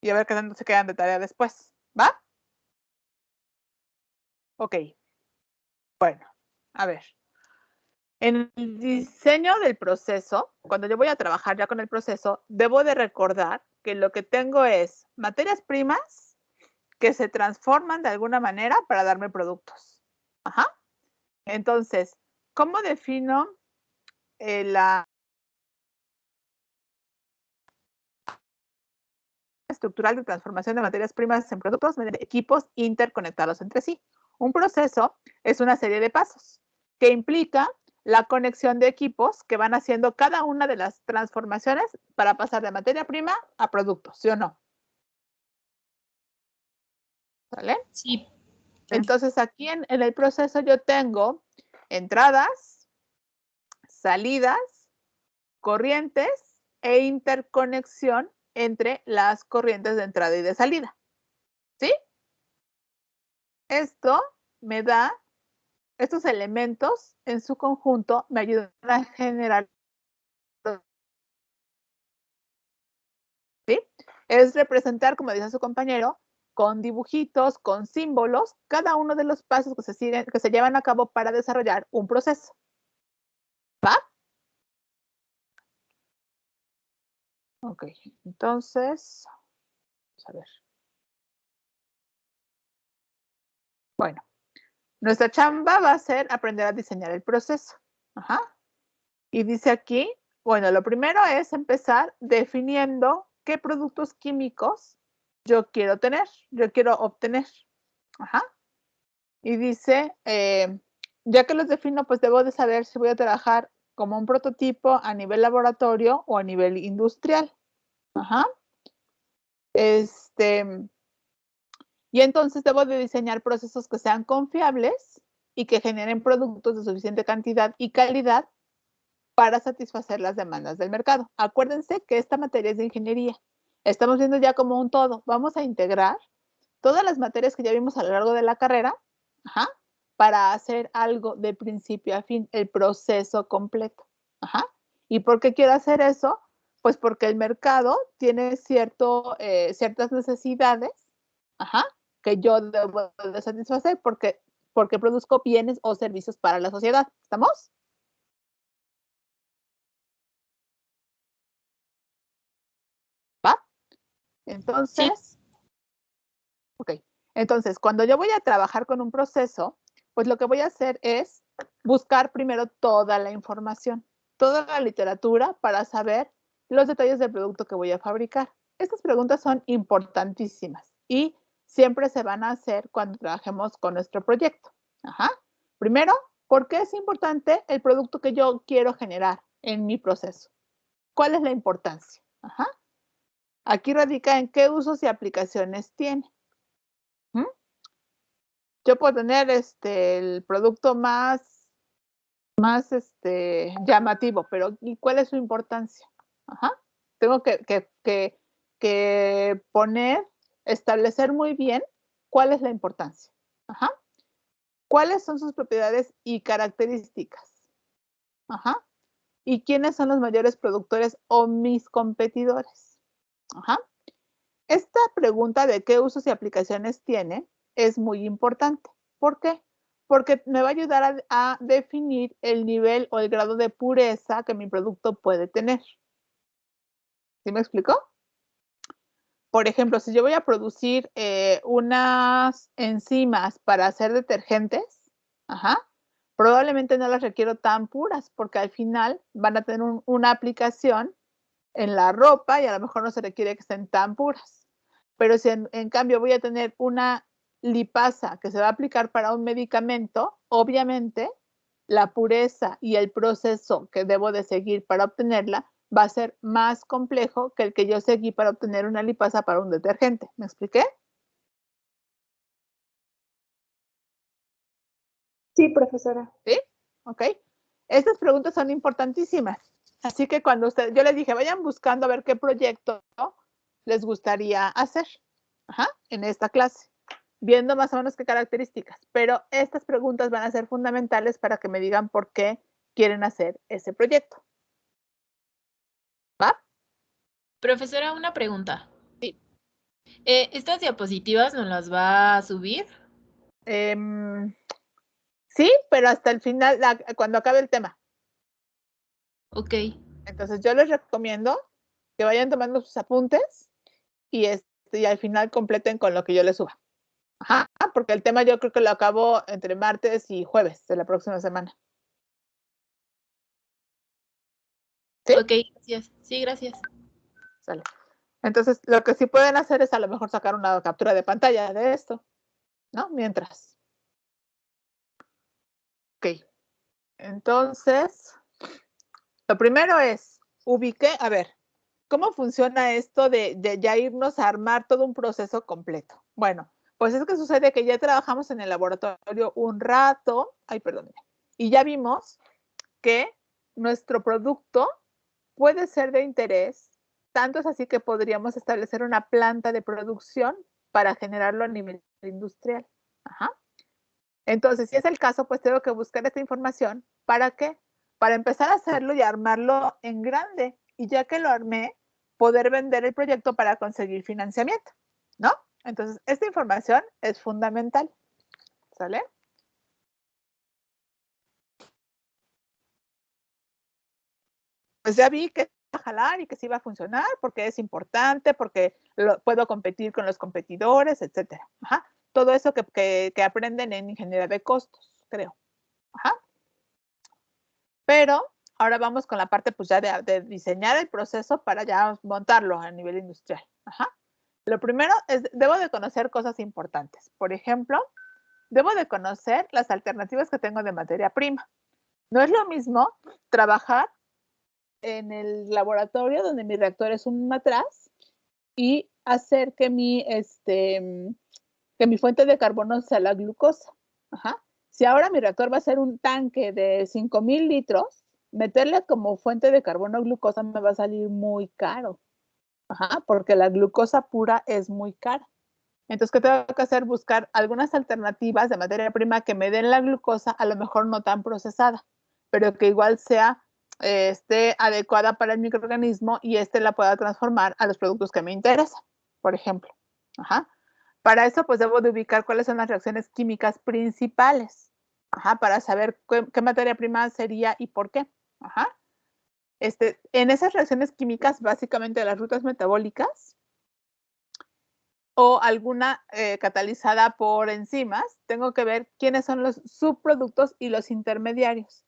y a ver qué tanto se quedan de tarea después, ¿va? Ok. Bueno, a ver. En el diseño del proceso, cuando yo voy a trabajar ya con el proceso, debo de recordar que lo que tengo es materias primas que se transforman de alguna manera para darme productos. Ajá. Entonces, ¿cómo defino la estructural de transformación de materias primas en productos mediante equipos interconectados entre sí? Un proceso es una serie de pasos que implica la conexión de equipos que van haciendo cada una de las transformaciones para pasar de materia prima a productos, ¿sí o no? ¿Vale?
Sí.
Entonces aquí en el proceso yo tengo entradas, salidas, corrientes e interconexión entre las corrientes de entrada y de salida. ¿Sí? Esto me da, estos elementos en su conjunto me ayudan a generar, ¿sí? Es representar, como dice su compañero, con dibujitos, con símbolos, cada uno de los pasos que se llevan a cabo para desarrollar un proceso. ¿Va? Ok, entonces, vamos a ver. Bueno, nuestra chamba va a ser aprender a diseñar el proceso. Ajá. Y dice aquí, bueno, lo primero es empezar definiendo qué productos químicos yo quiero tener, yo quiero obtener. Ajá. Y dice, ya que los defino, pues debo de saber si voy a trabajar como un prototipo a nivel laboratorio o a nivel industrial. Ajá. Y entonces debo de diseñar procesos que sean confiables y que generen productos de suficiente cantidad y calidad para satisfacer las demandas del mercado. Acuérdense que esta materia es de ingeniería. Estamos viendo ya como un todo. Vamos a integrar todas las materias que ya vimos a lo largo de la carrera, ajá, para hacer algo de principio a fin, el proceso completo. Ajá. ¿Y por qué quiero hacer eso? Pues porque el mercado tiene ciertas necesidades, ajá, que yo debo de satisfacer porque produzco bienes o servicios para la sociedad. ¿Estamos? ¿Va? Entonces, sí. Ok. Entonces, cuando yo voy a trabajar con un proceso, pues lo que voy a hacer es buscar primero toda la información, toda la literatura para saber los detalles del producto que voy a fabricar. Estas preguntas son importantísimas y siempre se van a hacer cuando trabajemos con nuestro proyecto. Ajá. Primero, ¿por qué es importante el producto que yo quiero generar en mi proceso? ¿Cuál es la importancia? Ajá. Aquí radica en qué usos y aplicaciones tiene. Yo puedo tener el producto más llamativo, pero ¿y cuál es su importancia? Ajá. Tengo que establecer muy bien cuál es la importancia. Ajá. ¿Cuáles son sus propiedades y características? Ajá. ¿Y quiénes son los mayores productores o mis competidores? Ajá. Esta pregunta de qué usos y aplicaciones tiene es muy importante. ¿Por qué? Porque me va a ayudar a definir el nivel o el grado de pureza que mi producto puede tener. ¿Sí me explico? Por ejemplo, si yo voy a producir unas enzimas para hacer detergentes, ajá, probablemente no las requiero tan puras porque al final van a tener una aplicación en la ropa y a lo mejor no se requiere que estén tan puras. Pero si en cambio voy a tener una lipasa que se va a aplicar para un medicamento, obviamente la pureza y el proceso que debo de seguir para obtenerla va a ser más complejo que el que yo seguí para obtener una lipasa para un detergente. ¿Me expliqué?
Sí, profesora.
¿Sí? Ok. Estas preguntas son importantísimas. Así que cuando yo les dije, vayan buscando a ver qué proyecto les gustaría hacer en esta clase, viendo más o menos qué características. Pero estas preguntas van a ser fundamentales para que me digan por qué quieren hacer ese proyecto. ¿Va?
Profesora, una pregunta.
Sí.
¿Estas diapositivas nos las va a subir?
Sí, pero hasta el final, cuando acabe el tema.
Ok.
Entonces yo les recomiendo que vayan tomando sus apuntes y al final completen con lo que yo les suba. Porque el tema yo creo que lo acabo entre martes y jueves de la próxima semana. ¿Sí?
Ok, gracias. Sí, gracias.
Sale. Entonces, lo que sí pueden hacer es a lo mejor sacar una captura de pantalla de esto, ¿no? Mientras. Ok. Entonces, lo primero es, a ver, ¿cómo funciona esto de ya irnos a armar todo un proceso completo? Bueno, pues es que sucede que ya trabajamos en el laboratorio un rato, y ya vimos que nuestro producto puede ser de interés, tanto es así que podríamos establecer una planta de producción para generarlo a nivel industrial. Entonces, si es el caso, pues tengo que buscar esta información. ¿Para qué? Para empezar a hacerlo y armarlo en grande. Y ya que lo armé, poder vender el proyecto para conseguir financiamiento, ¿no? Entonces, esta información es fundamental. ¿Sale? Pues ya vi que va a jalar y que sí va a funcionar porque es importante, porque puedo competir con los competidores, etcétera. Todo eso que aprenden en ingeniería de costos, creo. Pero ahora vamos con la parte pues ya de diseñar el proceso para ya montarlo a nivel industrial. Lo primero es, debo de conocer cosas importantes. Por ejemplo, debo de conocer las alternativas que tengo de materia prima. No es lo mismo trabajar en el laboratorio donde mi reactor es un matraz y hacer que mi fuente de carbono sea la glucosa. Si ahora mi reactor va a ser un tanque de 5,000 litros, meterle como fuente de carbono glucosa me va a salir muy caro. Porque la glucosa pura es muy cara. Entonces, ¿qué tengo que hacer? Buscar algunas alternativas de materia prima que me den la glucosa, a lo mejor no tan procesada, pero que igual sea esté adecuada para el microorganismo y la pueda transformar a los productos que me interesan, por ejemplo. Para eso, pues debo de ubicar cuáles son las reacciones químicas principales, para saber qué materia prima sería y por qué. En esas reacciones químicas, básicamente las rutas metabólicas o alguna catalizada por enzimas, tengo que ver quiénes son los subproductos y los intermediarios.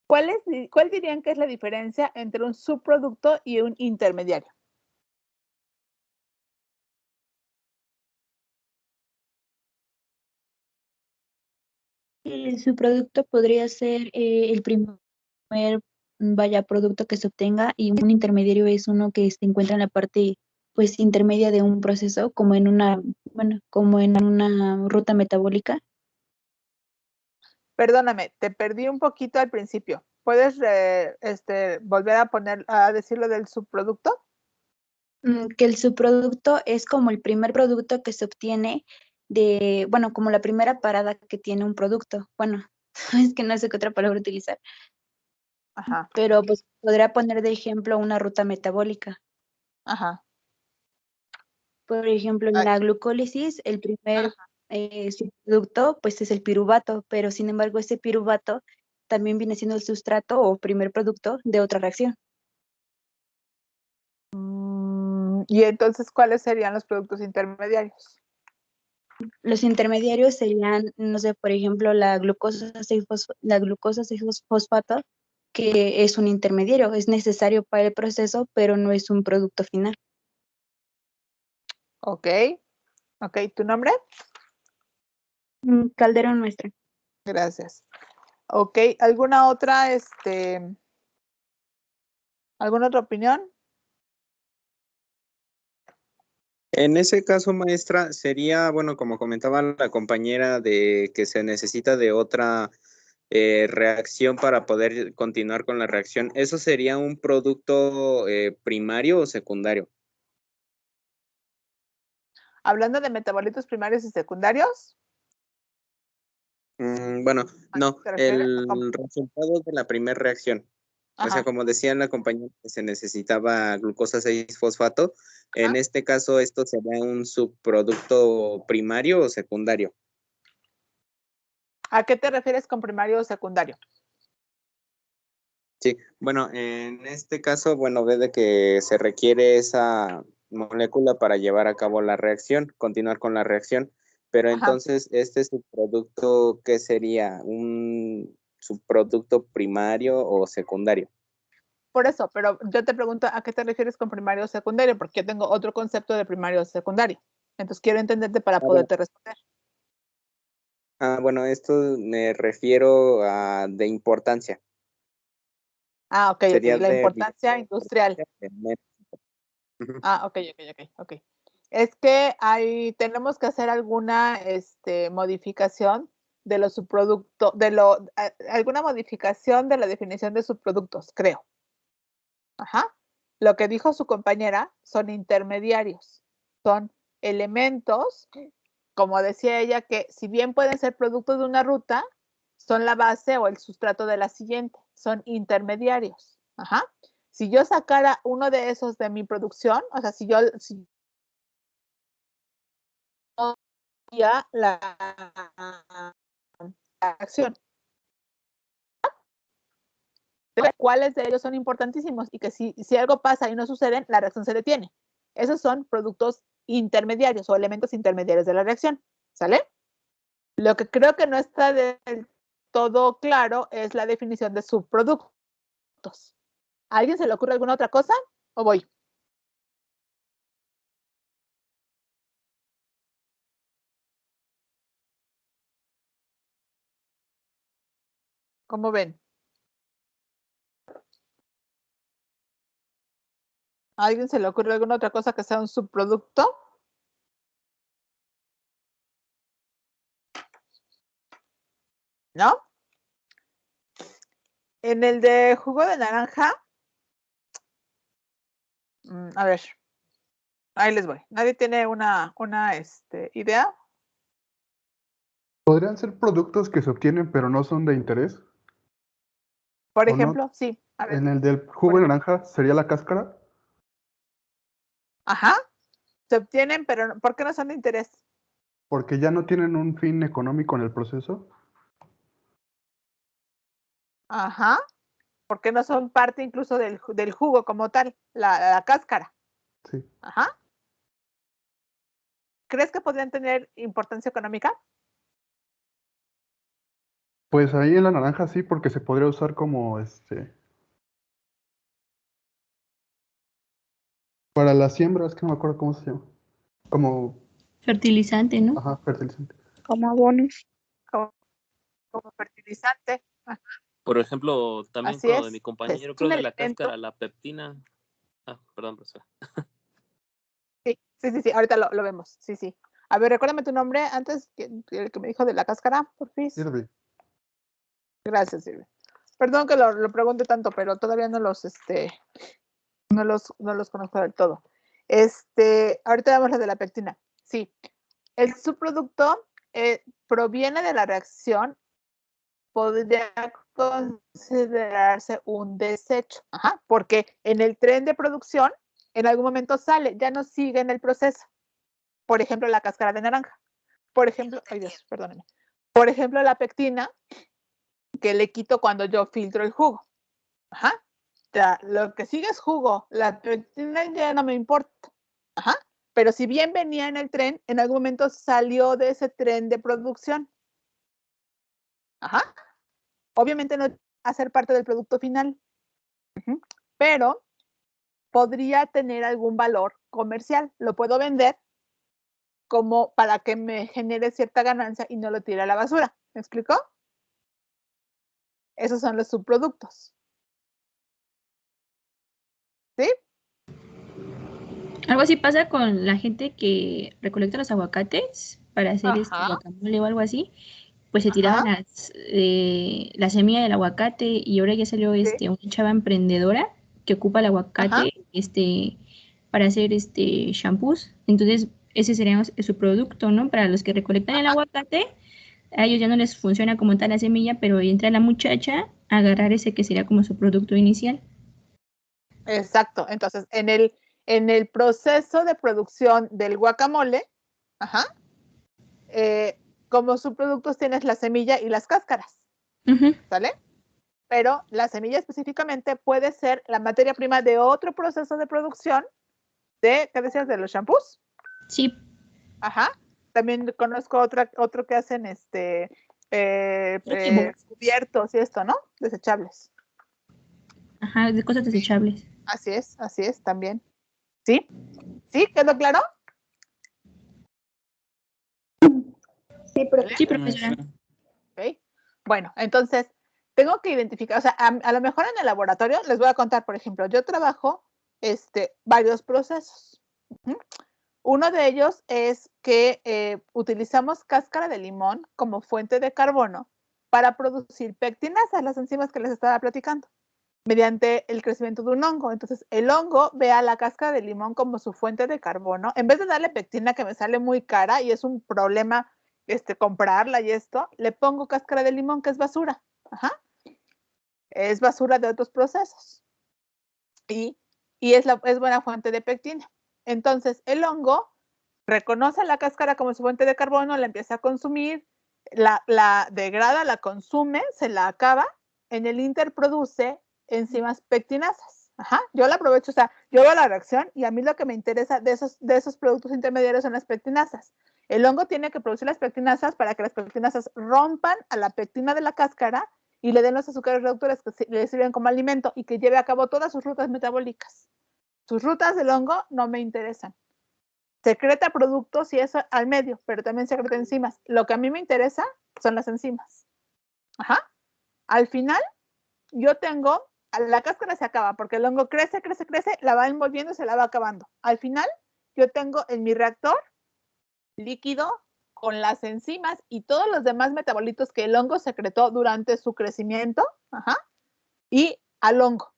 ¿Cuál dirían que es la diferencia entre un subproducto y un intermediario?
El subproducto podría ser el primer producto que se obtenga y un intermediario es uno que se encuentra en la parte pues intermedia de un proceso como en una ruta metabólica.
Perdóname, te perdí un poquito al principio. ¿Puedes volver a decir lo del subproducto?
Que el subproducto es como el primer producto que se obtiene como la primera parada que tiene un producto. Bueno, es que no sé qué otra palabra utilizar. Pero pues podría poner de ejemplo una ruta metabólica. Por ejemplo, en la glucólisis, el primer subproducto pues es el piruvato, pero sin embargo ese piruvato también viene siendo el sustrato o primer producto de otra reacción.
Y entonces, ¿cuáles serían los productos intermediarios?
Los intermediarios serían, no sé, por ejemplo, la glucosa 6-fosfato, que es un intermediario, es necesario para el proceso, pero no es un producto final.
Ok, ¿tu nombre?
Calderón Maestra.
Gracias. Ok, ¿alguna otra opinión?
En ese caso, maestra, sería, bueno, como comentaba la compañera, de que se necesita de otra reacción para poder continuar con la reacción, ¿eso sería un producto primario o secundario?
Hablando de metabolitos primarios y secundarios.
Bueno, no,
¿te refieres?
el resultado de la primera reacción. O sea,
Ajá.
como decía la compañera, que se necesitaba glucosa 6-fosfato. En este caso, ¿esto sería un subproducto primario o secundario?
¿A qué te refieres con primario o secundario?
Sí, bueno, en este caso, bueno, ve de que se requiere esa molécula para llevar a cabo la reacción, continuar con la reacción, pero entonces, ¿este subproducto qué sería? ¿Un subproducto primario o secundario?
Por eso, pero yo te pregunto, ¿a qué te refieres con primario o secundario? Porque yo tengo otro concepto de primario o secundario. Entonces quiero entenderte para poderte responder.
Bueno, esto me refiero a de importancia.
Ok,
Sería
la
de
importancia industrial.
Ujú.
Ok. Es que tenemos que hacer alguna modificación de los subproductos, alguna modificación de la definición de subproductos, creo. Ajá. Lo que dijo su compañera son intermediarios, son elementos, como decía ella, que si bien pueden ser productos de una ruta, son la base o el sustrato de la siguiente, son intermediarios. Ajá. Si yo sacara uno de esos de mi producción, o sea, si ya la acción, cuáles de ellos son importantísimos y que si algo pasa y no suceden, la reacción se detiene. Esos son productos intermediarios o elementos intermediarios de la reacción. ¿Sale? Lo que creo que no está del todo claro es la definición de subproductos. ¿A alguien se le ocurre alguna otra cosa o voy? ¿Cómo ven? ¿A alguien se le ocurre alguna otra cosa que sea un subproducto? ¿No? En el de jugo de naranja, a ver, ahí les voy. ¿Nadie tiene una idea?
¿Podrían ser productos que se obtienen pero no son de interés?
Por
¿O no?
ejemplo, sí. A ver.
En el del jugo de naranja, ¿sería la cáscara?
Ajá. Se obtienen, pero ¿por qué no son de interés?
Porque ya no tienen un fin económico en el proceso.
Ajá. Porque no son parte incluso del jugo como tal, la cáscara.
Sí.
Ajá. ¿Crees que podrían tener importancia económica?
Pues ahí en la naranja sí, porque se podría usar como para la siembra, es que no me acuerdo cómo se llama. Como
Fertilizante, ¿no?
Ajá, fertilizante.
Como abonos.
Como fertilizante. Ajá.
Por ejemplo, también
Así
con lo de
es.
mi compañero,
Es
creo
un
de la
elemento.
cáscara, la peptina. Perdón, profesor.
Sí. Ahorita lo vemos. Sí. A ver, recuérdame tu nombre antes el que me dijo de la cáscara, por fin.
Sirve.
Gracias, Silvia. Perdón que lo pregunte tanto, pero todavía no los conozco del todo. Ahorita vemos la de la pectina. Sí. El subproducto proviene de la reacción, podría considerarse un desecho. Ajá, porque en el tren de producción, en algún momento sale, ya no sigue en el proceso. Por ejemplo, la cáscara de naranja. Por ejemplo, ay Dios, perdónenme. Por ejemplo, la pectina, que le quito cuando yo filtro el jugo. Ajá. Ya, lo que sigue es jugo. La pectina ya no me importa. Ajá. Pero si bien venía en el tren, en algún momento salió de ese tren de producción. Ajá. Obviamente no va a ser parte del producto final. Pero podría tener algún valor comercial. Lo puedo vender como para que me genere cierta ganancia y no lo tire a la basura. ¿Me explicó? Esos son los subproductos. ¿Sí?
Algo así pasa con la gente que recolecta los aguacates para hacer
Ajá.
guacamole o algo así, pues se tiraban la semilla del aguacate y ahora ya salió una chava emprendedora que ocupa el aguacate para hacer shampoos. Entonces, ese sería su producto, ¿no? Para los que recolectan el aguacate, a ellos ya no les funciona como tal la semilla, pero entra la muchacha a agarrar ese que sería como su producto inicial.
Exacto. Entonces, en el proceso de producción del guacamole, como subproductos tienes la semilla y las cáscaras, ¿sale? Pero la semilla específicamente puede ser la materia prima de otro proceso de producción ¿qué decías? ¿De los shampoos?
Sí.
También conozco otro que hacen cubiertos y esto, ¿no? Desechables.
De cosas desechables.
Así es, también. ¿Sí? ¿Sí? ¿Quedó claro?
Sí, profesora.
Sí, profesora.
Okay. Bueno, entonces, tengo que identificar, o sea, a lo mejor en el laboratorio, les voy a contar, por ejemplo, yo trabajo varios procesos. Uno de ellos es que utilizamos cáscara de limón como fuente de carbono para producir pectinasas, las enzimas que les estaba platicando, mediante el crecimiento de un hongo. Entonces, el hongo ve a la cáscara de limón como su fuente de carbono. En vez de darle pectina, que me sale muy cara y es un problema comprarla y esto, le pongo cáscara de limón, que es basura. Es basura de otros procesos. Y es buena fuente de pectina. Entonces, el hongo reconoce la cáscara como su fuente de carbono, la empieza a consumir, la degrada, la consume, se la acaba, en el inter produce enzimas pectinasas. Yo la aprovecho, o sea, yo veo la reacción y a mí lo que me interesa de esos productos intermediarios son las pectinasas. El hongo tiene que producir las pectinasas para que las pectinasas rompan a la pectina de la cáscara y le den los azúcares reductores que le sirven como alimento y que lleve a cabo todas sus rutas metabólicas. Sus rutas del hongo no me interesan. Secreta productos y eso al medio, pero también secreta enzimas. Lo que a mí me interesa son las enzimas. Al final, yo tengo, la cáscara se acaba porque el hongo crece, la va envolviendo y se la va acabando. Al final, yo tengo en mi reactor líquido con las enzimas y todos los demás metabolitos que el hongo secretó durante su crecimiento, y al hongo.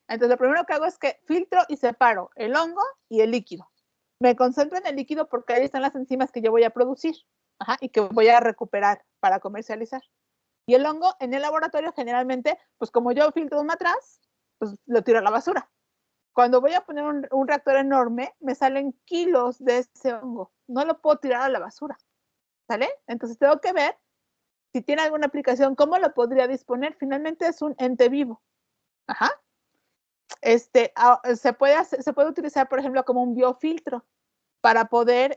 Entonces, lo primero que hago es que filtro y separo el hongo y el líquido. Me concentro en el líquido porque ahí están las enzimas que yo voy a producir y que voy a recuperar para comercializar. Y el hongo en el laboratorio generalmente, pues como yo filtro un matraz, pues lo tiro a la basura. Cuando voy a poner un reactor enorme, me salen kilos de ese hongo. No lo puedo tirar a la basura. ¿Sale? Entonces tengo que ver si tiene alguna aplicación, cómo lo podría disponer. Finalmente es un ente vivo. Se puede utilizar, por ejemplo, como un biofiltro para poder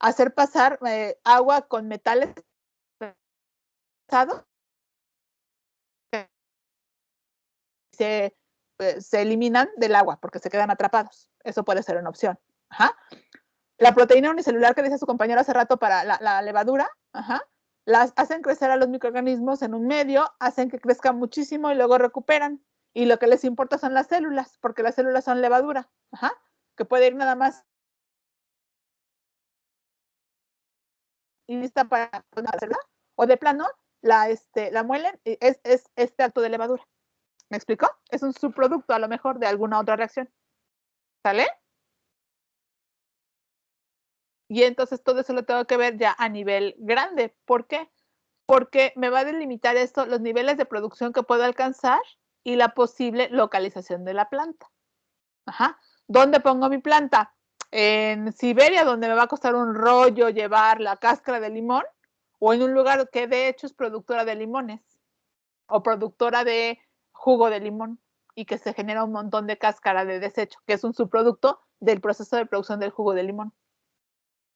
hacer pasar agua con metales pesados. Se eliminan del agua porque se quedan atrapados. Eso puede ser una opción. La proteína unicelular que dice su compañero hace rato para la levadura, las hacen crecer a los microorganismos en un medio, hacen que crezcan muchísimo y luego recuperan. Y lo que les importa son las células, porque las células son levadura, que puede ir nada más y lista para hacerla, o de plano la muelen, es este acto de levadura. ¿Me explico? Es un subproducto a lo mejor de alguna otra reacción. ¿Sale? Y entonces todo eso lo tengo que ver ya a nivel grande. ¿Por qué? Porque me va a delimitar esto, los niveles de producción que puedo alcanzar y la posible localización de la planta. ¿Dónde pongo mi planta? En Siberia, donde me va a costar un rollo llevar la cáscara de limón, o en un lugar que de hecho es productora de limones o productora de jugo de limón y que se genera un montón de cáscara de desecho, que es un subproducto del proceso de producción del jugo de limón.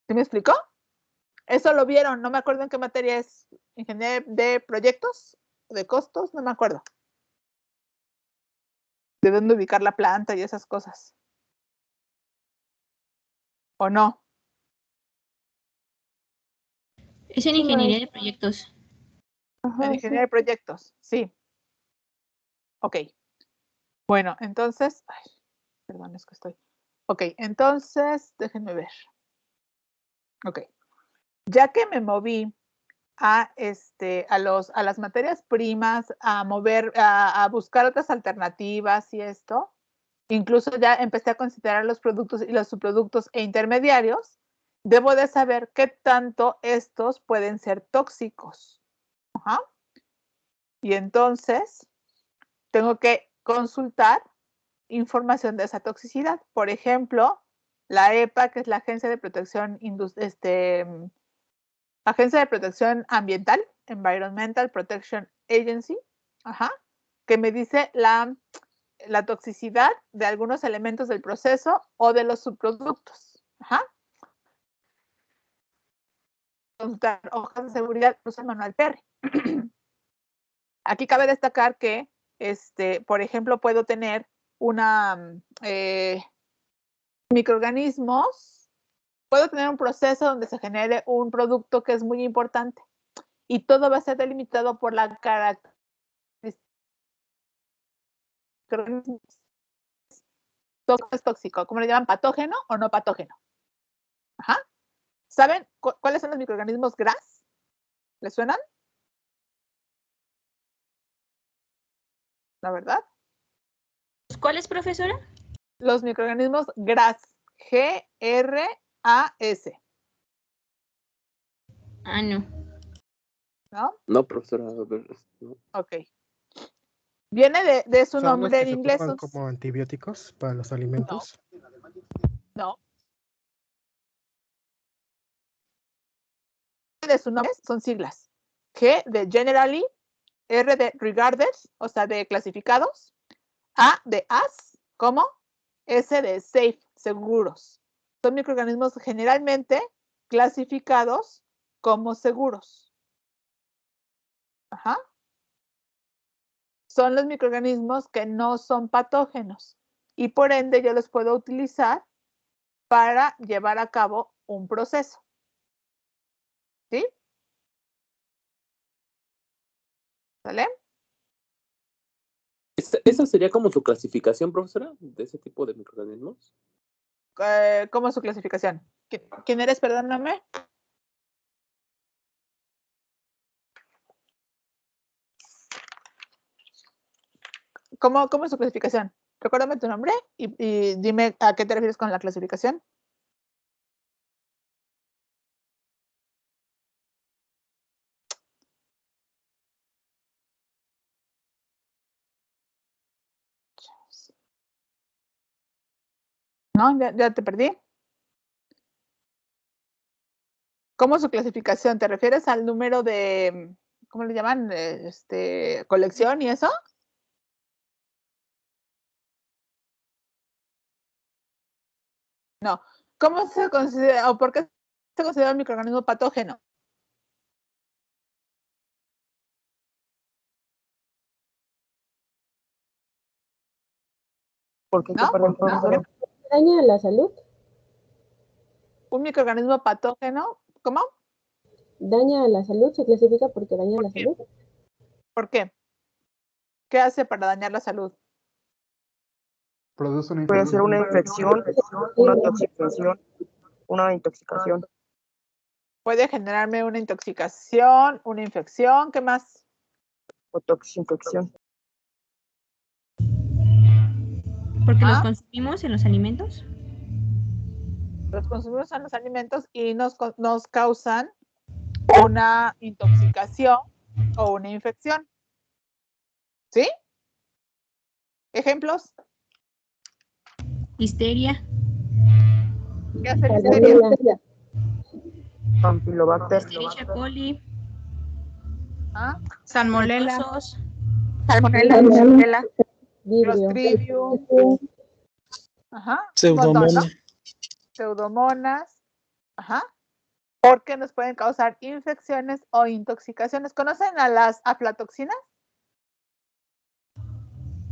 ¿Sí me explicó? Eso lo vieron, no me acuerdo en qué materia es, ingeniería de proyectos, de costos, no me acuerdo. De dónde ubicar la planta y esas cosas. ¿O no?
Es en ingeniería de proyectos.
En ingeniería de proyectos, sí. Ok. Bueno, entonces, perdón, es que estoy. Ok, entonces, déjenme ver. Ok. Ya que me moví a las materias primas, a buscar otras alternativas y esto. Incluso ya empecé a considerar los productos y los subproductos e intermediarios. Debo de saber qué tanto estos pueden ser tóxicos. Ajá. Y entonces tengo que consultar información de esa toxicidad. Por ejemplo, la EPA, que es la Agencia de Protección Ambiental, Environmental Protection Agency, que me dice la toxicidad de algunos elementos del proceso o de los subproductos. Consultar hojas de seguridad, uso el manual PR. Aquí cabe destacar que, por ejemplo, puedo tener microorganismos, puedo tener un proceso donde se genere un producto que es muy importante y todo va a ser delimitado por la característica es tóxico, ¿cómo le llaman? ¿Patógeno o no patógeno? ¿Saben cuáles son los microorganismos GRAS? ¿Les suenan? ¿La verdad?
¿Cuáles, profesora?
Los microorganismos GRAS. G-R-A-S.
No.
¿No?
No, profesora. No.
Ok. Viene de su
¿Son los
nombre
que
en
se
inglés.
ocupan como antibióticos para los alimentos?
No. De su nombre son siglas. G de generally, R de regarded, o sea, de clasificados, A de as, como, S de safe, seguros. Son microorganismos generalmente clasificados como seguros. Son los microorganismos que no son patógenos y por ende yo los puedo utilizar para llevar a cabo un proceso. ¿Sí? ¿Vale?
¿Esa sería como su clasificación, profesora, de ese tipo de microorganismos?
¿Cómo es su clasificación? ¿Quién eres? Perdóname. ¿Cómo es su clasificación? Recuérdame tu nombre y dime a qué te refieres con la clasificación. No, ya te perdí. ¿Cómo es su clasificación? ¿Te refieres al número de, ¿cómo le llaman? Colección y eso. No. ¿Cómo se considera o por qué se considera un microorganismo patógeno?
¿Por qué? Perdón, profesor.
¿Daña la salud?
Un microorganismo patógeno, ¿cómo?
¿Daña a la salud? ¿Se clasifica porque daña la salud?
¿Por qué? ¿Qué hace para dañar la salud?
Produce una
Puede
infección.
ser una infección, una toxificación, una intoxicación.
Puede generarme una intoxicación, una infección, ¿qué más?
O toxinfección.
¿Porque los consumimos en los alimentos?
Los consumimos en los alimentos y nos causan una intoxicación o una infección. ¿Sí? ¿Ejemplos?
Listeria.
¿Qué hace listeria?
Campylobacter.
Escherichia coli.
Salmonella.
Salmonella. Clostridium. Pseudomonas. Porque nos pueden causar infecciones o intoxicaciones. ¿Conocen a las aflatoxinas?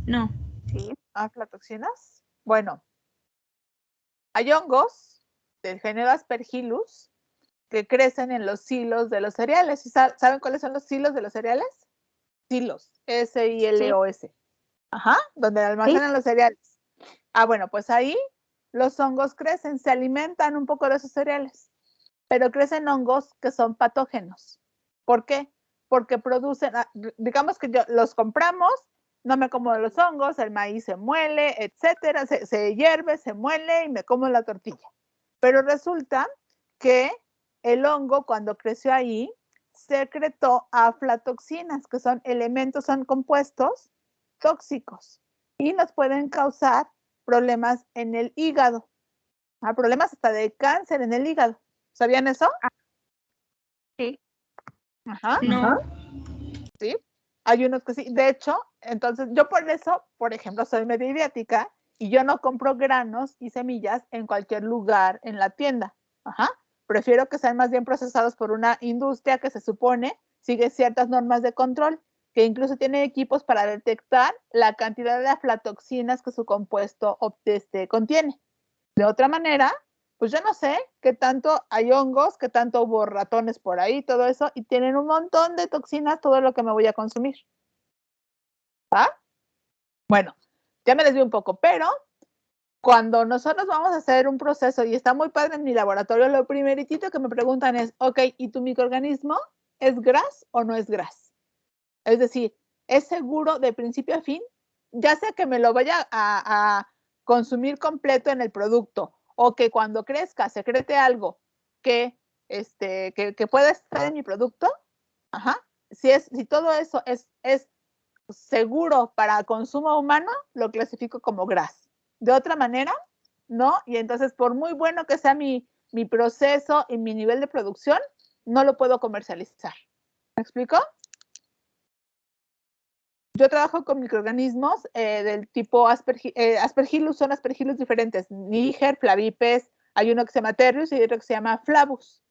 No.
Sí, aflatoxinas. Bueno, hay hongos del género Aspergillus que crecen en los silos de los cereales. ¿Saben cuáles son los silos de los cereales? Silos, S-I-L-O-S. Donde almacenan los cereales. Bueno, pues ahí los hongos crecen, se alimentan un poco de esos cereales, pero crecen hongos que son patógenos. ¿Por qué? Porque producen, digamos que los compramos, no me como los hongos, el maíz se muele, etcétera, se hierve, se muele y me como la tortilla. Pero resulta que el hongo, cuando creció ahí, secretó aflatoxinas, que son elementos, son compuestos tóxicos y nos pueden causar problemas en el hígado, problemas hasta de cáncer en el hígado. ¿Sabían eso?
Sí.
Ajá.
No.
Sí, hay unos que sí. De hecho, entonces yo por eso, por ejemplo, soy mediática y yo no compro granos y semillas en cualquier lugar en la tienda. Ajá. Prefiero que sean más bien procesados por una industria que se supone sigue ciertas normas de control, que incluso tiene equipos para detectar la cantidad de aflatoxinas que su compuesto contiene. De otra manera, pues yo no sé qué tanto hay hongos, qué tanto hubo ratones por ahí, todo eso, y tienen un montón de toxinas todo lo que me voy a consumir. ¿Ah? Bueno, ya me desvío un poco, pero cuando nosotros vamos a hacer un proceso y está muy padre en mi laboratorio, lo primeritito que me preguntan es, ok, ¿y tu microorganismo es GRAS o no es GRAS? Es decir, ¿es seguro de principio a fin? Ya sea que me lo vaya a consumir completo en el producto o que cuando crezca secrete algo que pueda estar en mi producto, ajá, si todo eso es seguro para consumo humano, lo clasifico como GRAS. De otra manera, no, y entonces por muy bueno que sea mi proceso y mi nivel de producción, no lo puedo comercializar. ¿Me explico? Yo trabajo con microorganismos del tipo Aspergillus, son Aspergillus diferentes, Níger, Flavipes, hay uno que se llama Terrius y otro que se llama Flavus.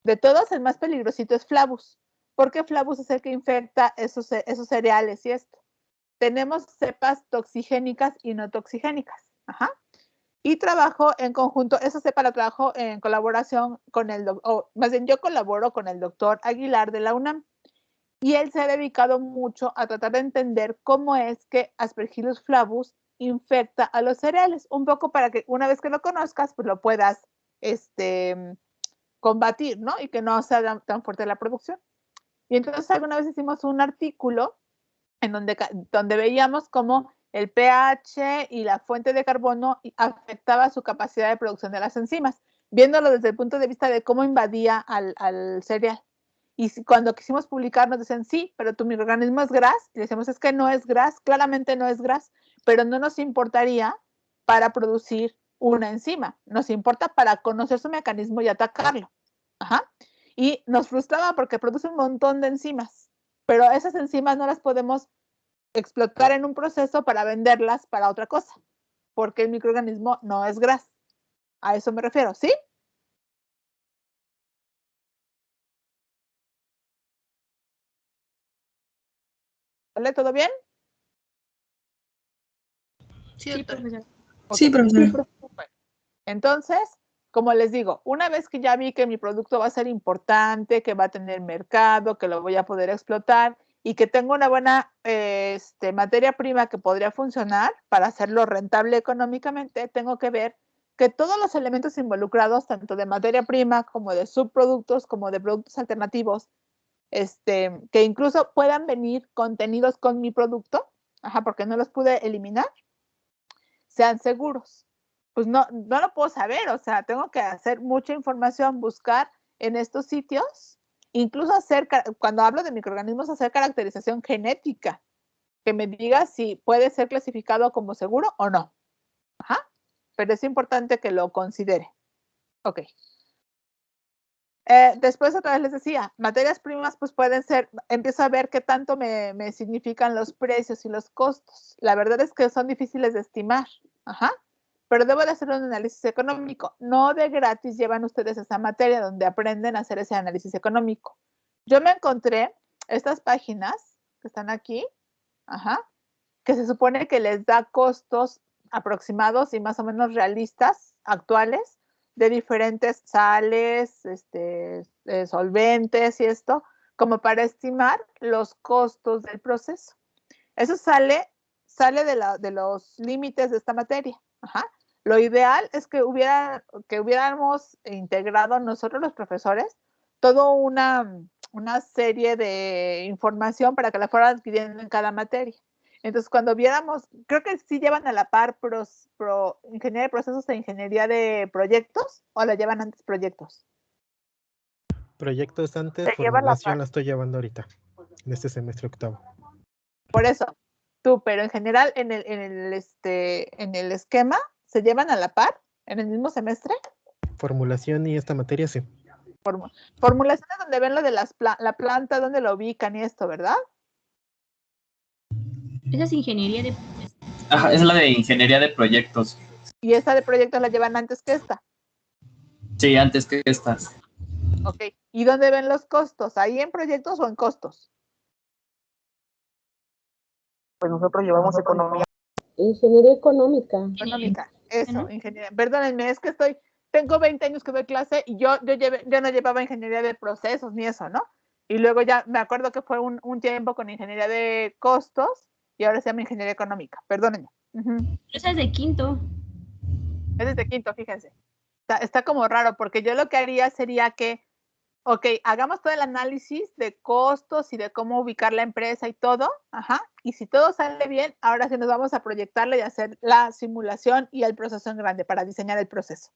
De todos, el más peligrosito es Flavus, porque Flavus es el que infecta esos cereales y esto. Tenemos cepas toxigénicas y no toxigénicas. Ajá. Y trabajo en conjunto, esa cepa la trabajo en colaboración con más bien yo colaboro con el doctor Aguilar de la UNAM. Y él se ha dedicado mucho a tratar de entender cómo es que Aspergillus flavus infecta a los cereales, un poco para que una vez que lo conozcas, pues lo puedas combatir, ¿no? Y que no sea tan fuerte la producción. Y entonces alguna vez hicimos un artículo en donde veíamos cómo el pH y la fuente de carbono afectaba su capacidad de producción de las enzimas, viéndolo desde el punto de vista de cómo invadía al cereal. Y cuando quisimos publicar nos decían, sí, pero tu microorganismo es GRAS. Y decíamos, es que no es GRAS, claramente no es GRAS, pero no nos importaría para producir una enzima. Nos importa para conocer su mecanismo y atacarlo. Ajá. Y nos frustraba porque produce un montón de enzimas, pero esas enzimas no las podemos explotar en un proceso para venderlas para otra cosa, porque el microorganismo no es GRAS. A eso me refiero, ¿sí? ¿Vale? ¿Todo bien?
Sí, profesor.
Okay.
Sí, profesor.
Bueno, entonces, como les digo, una vez que ya vi que mi producto va a ser importante, que va a tener mercado, que lo voy a poder explotar y que tengo una buena materia prima que podría funcionar para hacerlo rentable económicamente, tengo que ver que todos los elementos involucrados, tanto de materia prima como de subproductos, como de productos alternativos, que incluso puedan venir contenidos con mi producto, ajá, porque no los pude eliminar, sean seguros. Pues no lo puedo saber, o sea, tengo que hacer mucha información, buscar en estos sitios, incluso cuando hablo de microorganismos, hacer caracterización genética, que me diga si puede ser clasificado como seguro o no. Ajá. Pero es importante que lo considere. Ok. Después otra vez les decía, materias primas pues pueden ser, empiezo a ver qué tanto me significan los precios y los costos. La verdad es que son difíciles de estimar, ajá, pero debo de hacer un análisis económico. No de gratis llevan ustedes esa materia donde aprenden a hacer ese análisis económico. Yo me encontré estas páginas que están aquí, ajá, que se supone que les da costos aproximados y más o menos realistas, actuales, de diferentes sales, solventes y esto, como para estimar los costos del proceso. Eso sale de los límites de esta materia. Ajá. Lo ideal es que hubiéramos integrado nosotros los profesores toda una una serie de información para que la fueran adquiriendo en cada materia. Entonces, cuando viéramos, creo que sí llevan a la par ingeniería de procesos e ingeniería de proyectos, o la llevan antes proyectos.
Proyectos antes,
Se lleva a la
formulación
par.
la estoy llevando ahorita, en este semestre octavo.
Por eso, tú, pero en general en el esquema, ¿se llevan a la par en el mismo semestre?
Formulación y esta materia, sí.
Formulación es donde ven lo de la planta, donde lo ubican y esto, ¿verdad?
Esa es ingeniería de...
Ajá, es la de ingeniería de proyectos.
Y esta de proyectos la llevan antes que esta.
Sí, antes que esta.
Ok. ¿Y dónde ven los costos? ¿Ahí en proyectos o en costos?
Pues nosotros llevamos economía.
Ingeniería económica.
Económica, eso, ingeniería. Perdónenme, es que tengo 20 años que doy clase y yo no llevaba ingeniería de procesos ni eso, ¿no? Y luego ya me acuerdo que fue un tiempo con ingeniería de costos y ahora se llama ingeniería económica. Perdónenme.
Esa es de quinto.
Es de quinto, fíjense. Está como raro porque yo lo que haría sería que, ok, hagamos todo el análisis de costos y de cómo ubicar la empresa y todo, y si todo sale bien, ahora sí nos vamos a proyectarle y hacer la simulación y el proceso en grande para diseñar el proceso.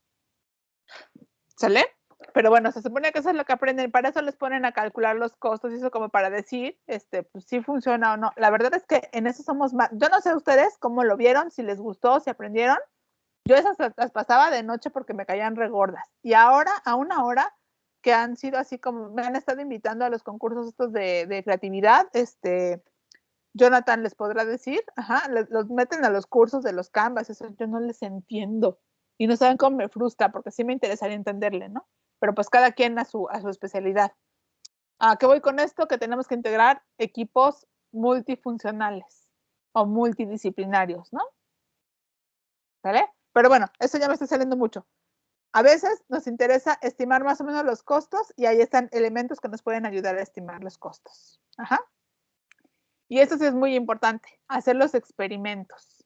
¿Sale? Pero bueno, se supone que eso es lo que aprenden, para eso les ponen a calcular los costos y eso como para decir, pues si funciona o no. La verdad es que en eso somos más, yo no sé ustedes cómo lo vieron, si les gustó, si aprendieron. Yo esas las pasaba de noche porque me caían regordas. Y ahora, a una hora, que han sido así como, me han estado invitando a los concursos estos de creatividad, Jonathan les podrá decir, los meten a los cursos de los Canvas, eso yo no les entiendo. Y no saben cómo me frustra, porque sí me interesaría entenderle, ¿no? Pero pues cada quien a su especialidad. ¿A qué voy con esto? Que tenemos que integrar equipos multifuncionales o multidisciplinarios, ¿no? ¿Vale? Pero bueno, eso ya me está saliendo mucho. A veces nos interesa estimar más o menos los costos y ahí están elementos que nos pueden ayudar a estimar los costos. Y esto sí es muy importante, hacer los experimentos.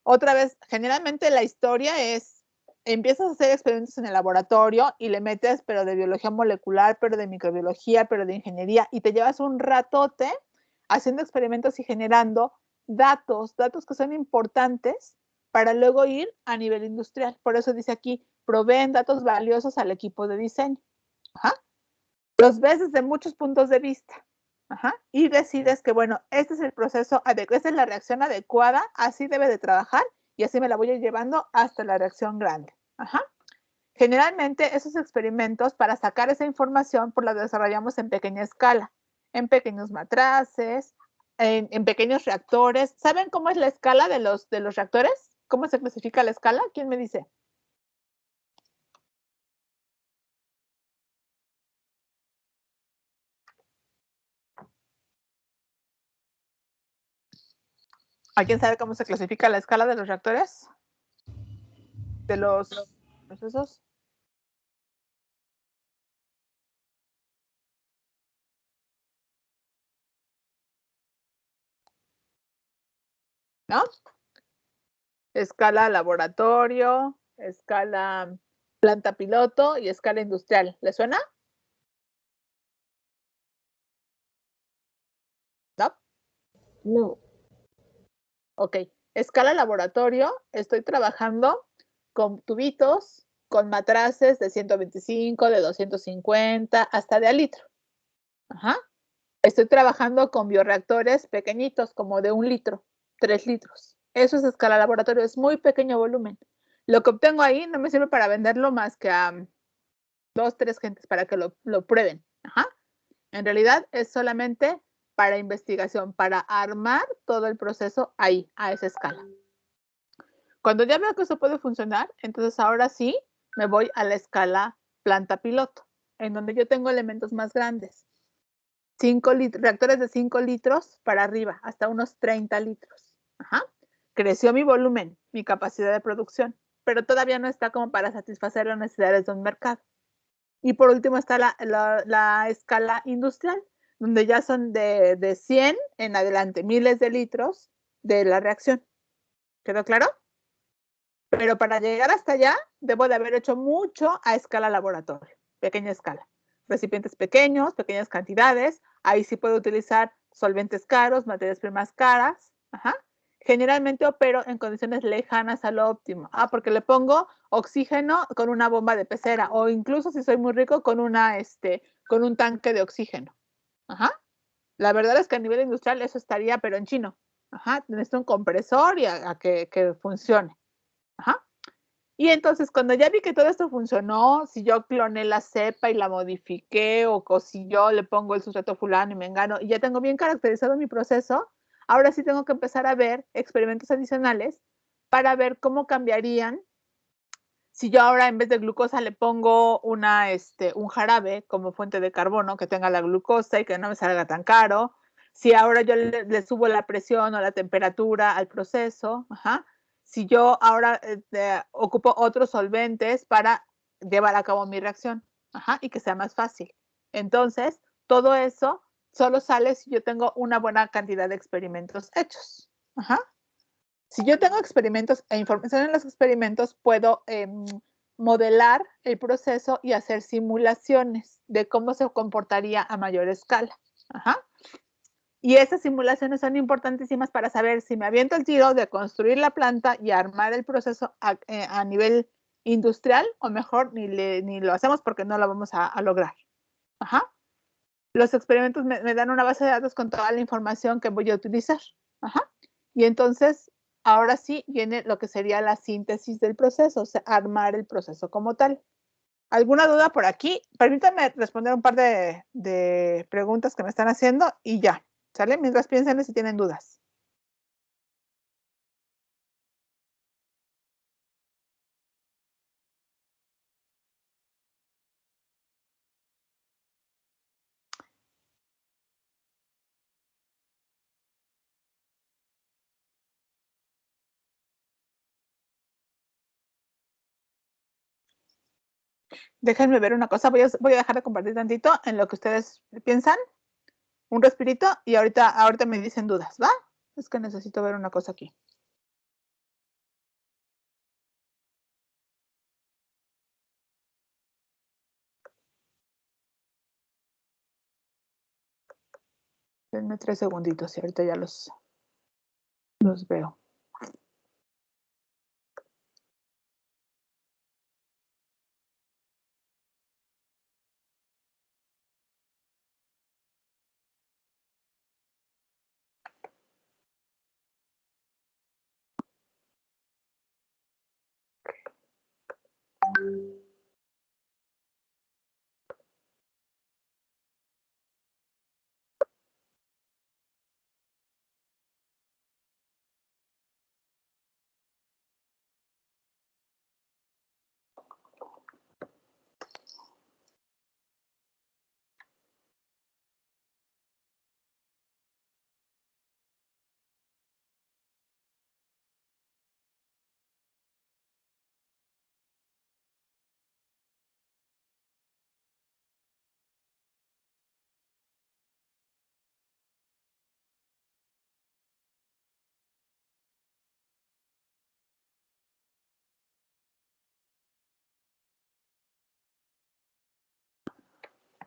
Otra vez, generalmente la historia es, empiezas a hacer experimentos en el laboratorio y le metes, pero de biología molecular, pero de microbiología, pero de ingeniería, y te llevas un ratote haciendo experimentos y generando datos que son importantes para luego ir a nivel industrial. Por eso dice aquí, proveen datos valiosos al equipo de diseño. Los ves desde muchos puntos de vista. Y decides que, bueno, este es el proceso, esta es la reacción adecuada, así debe de trabajar y así me la voy a ir llevando hasta la reacción grande. Generalmente esos experimentos para sacar esa información pues la desarrollamos en pequeña escala, en pequeños matraces, en pequeños reactores. ¿Saben cómo es la escala de los reactores? ¿Cómo se clasifica la escala? ¿Quién me dice? ¿Alguien sabe cómo se clasifica la escala de los reactores? ¿De los procesos? ¿No? Escala laboratorio, escala planta piloto y escala industrial. ¿Le suena? ¿No?
No.
Ok. Escala laboratorio, estoy trabajando con tubitos, con matraces de 125, de 250, hasta de a litro. Estoy trabajando con bioreactores pequeñitos, como de 1 litro, 3 litros. Eso es escala laboratorio, es muy pequeño volumen. Lo que obtengo ahí no me sirve para venderlo más que a 2, 3 gentes para que lo prueben. En realidad es solamente para investigación, para armar todo el proceso ahí, a esa escala. Cuando ya veo que eso puede funcionar, entonces ahora sí me voy a la escala planta piloto, en donde yo tengo elementos más grandes. Reactores de 5 litros para arriba, hasta unos 30 litros. Creció mi volumen, mi capacidad de producción, pero todavía no está como para satisfacer las necesidades de un mercado. Y por último está la escala industrial, donde ya son de 100 en adelante, miles de litros de la reacción. ¿Quedó claro? Pero para llegar hasta allá, debo de haber hecho mucho a escala laboratorio, pequeña escala. recipientes pequeños, pequeñas cantidades. Ahí sí puedo utilizar solventes caros, materias primas caras. Ajá. Generalmente opero en condiciones lejanas a lo óptimo. Porque le pongo oxígeno con una bomba de pecera o incluso si soy muy rico con con un tanque de oxígeno. Ajá. La verdad es que a nivel industrial eso estaría, pero en chino. Ajá. Necesito un compresor y a que funcione. Ajá. Y entonces, cuando ya vi que todo esto funcionó, si yo cloné la cepa y la modifiqué, o si yo le pongo el sustrato fulano y mengano, y ya tengo bien caracterizado mi proceso, ahora sí tengo que empezar a ver experimentos adicionales para ver cómo cambiarían si yo ahora en vez de glucosa le pongo un jarabe como fuente de carbono que tenga la glucosa y que no me salga tan caro. Si ahora yo le subo la presión o la temperatura al proceso, ajá. Si yo ahora ocupo otros solventes para llevar a cabo mi reacción, ajá, y que sea más fácil. Entonces, todo eso solo sale si yo tengo una buena cantidad de experimentos hechos. Ajá. Si yo tengo experimentos e información en los experimentos, puedo modelar el proceso y hacer simulaciones de cómo se comportaría a mayor escala. Ajá. Y esas simulaciones son importantísimas para saber si me aviento el tiro de construir la planta y armar el proceso a nivel industrial, o mejor ni lo hacemos porque no lo vamos a lograr. Ajá. Los experimentos me dan una base de datos con toda la información que voy a utilizar. Ajá. Y entonces, ahora sí viene lo que sería la síntesis del proceso, o sea, armar el proceso como tal. ¿Alguna duda por aquí? Permítanme responder un par de preguntas que me están haciendo y ya. ¿Sale? Mientras piensen si tienen dudas. Déjenme ver una cosa. Voy a dejar de compartir tantito en lo que ustedes piensan. Un respirito y ahorita me dicen dudas, ¿va? Es que necesito ver una cosa aquí. Denme 3 segunditos y ahorita ya los veo.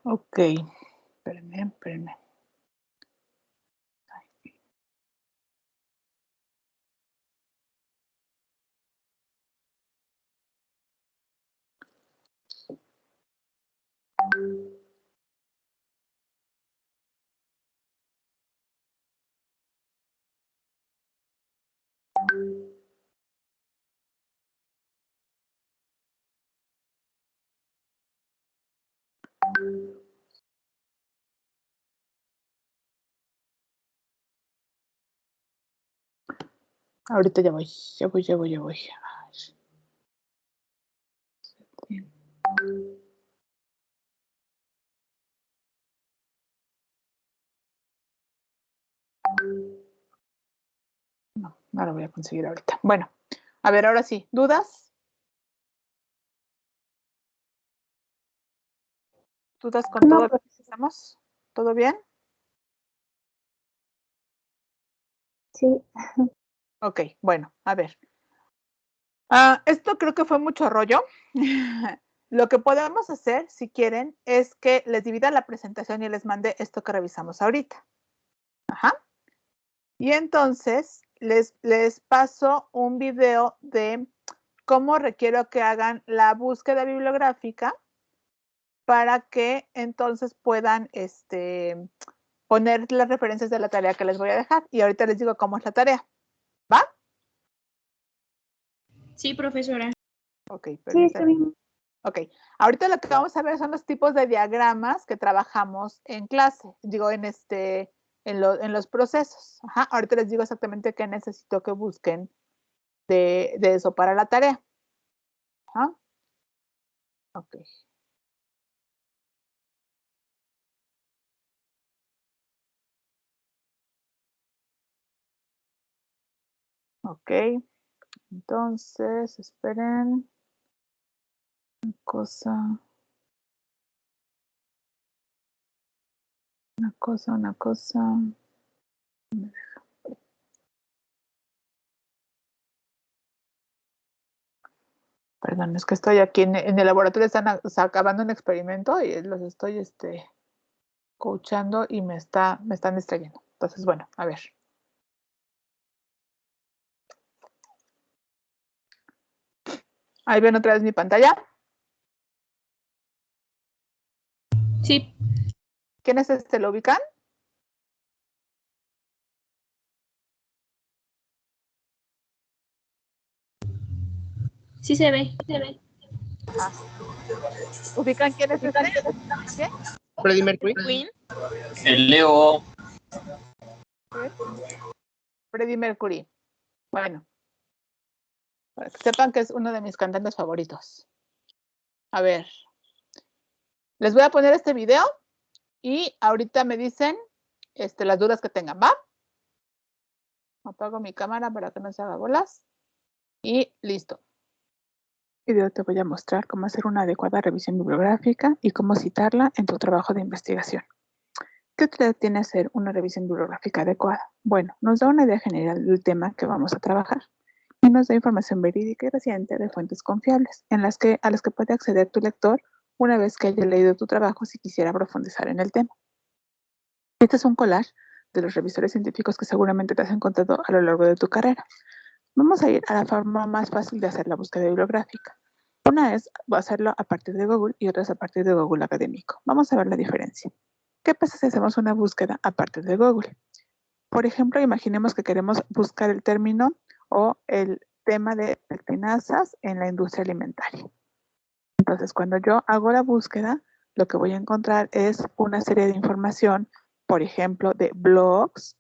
Ok, espérenme. Ahorita ya voy. No lo voy a conseguir ahorita. Bueno, a ver, ahora sí. ¿Dudas? ¿Dudas con todo lo que hacemos? ¿Todo bien?
Sí.
Ok, bueno, a ver. Esto creo que fue mucho rollo. lo que podemos hacer, si quieren, es que les divida la presentación y les mande esto que revisamos ahorita. Ajá. Y entonces les paso un video de cómo requiero que hagan la búsqueda bibliográfica para que entonces puedan poner las referencias de la tarea que les voy a dejar. Y ahorita les digo cómo es la tarea. ¿Va?
Sí, profesora.
Ok,
Sí, está bien.
Ok, ahorita lo que vamos a ver son los tipos de diagramas que trabajamos en clase, digo, en los procesos. Ajá, ahorita les digo exactamente qué necesito que busquen de eso para la tarea. Ajá. Ok. Ok, entonces, esperen. Una cosa. Perdón, es que estoy aquí en el laboratorio, están acabando un experimento y los estoy coachando y me están distrayendo. Entonces, bueno, a ver. Ahí ven otra vez mi pantalla.
Sí.
¿Quién es ¿Lo ubican?
Sí se ve, se ve.
Ah. ¿Ubican quién es ¿Qué?
Freddie Mercury.
El Leo.
Freddie Mercury. Bueno. Para que sepan que es uno de mis cantantes favoritos. A ver. Les voy a poner este video y ahorita me dicen las dudas que tengan, ¿va? Apago mi cámara para que no se haga bolas. Y listo. En este video te voy a mostrar cómo hacer una adecuada revisión bibliográfica y cómo citarla en tu trabajo de investigación. ¿Qué utilidad tiene hacer una revisión bibliográfica adecuada? Bueno, nos da una idea general del tema que vamos a trabajar y nos da información verídica y reciente de fuentes confiables a las que puede acceder tu lector una vez que haya leído tu trabajo si quisiera profundizar en el tema. Este es un collage de los revisores científicos que seguramente te has encontrado a lo largo de tu carrera. Vamos a ir a la forma más fácil de hacer la búsqueda bibliográfica. Una es hacerlo a partir de Google y otra es a partir de Google Académico. Vamos a ver la diferencia. ¿Qué pasa si hacemos una búsqueda a partir de Google? Por ejemplo, imaginemos que queremos buscar el término o el tema de finanzas en la industria alimentaria. Entonces, cuando yo hago la búsqueda, lo que voy a encontrar es una serie de información, por ejemplo, de blogs,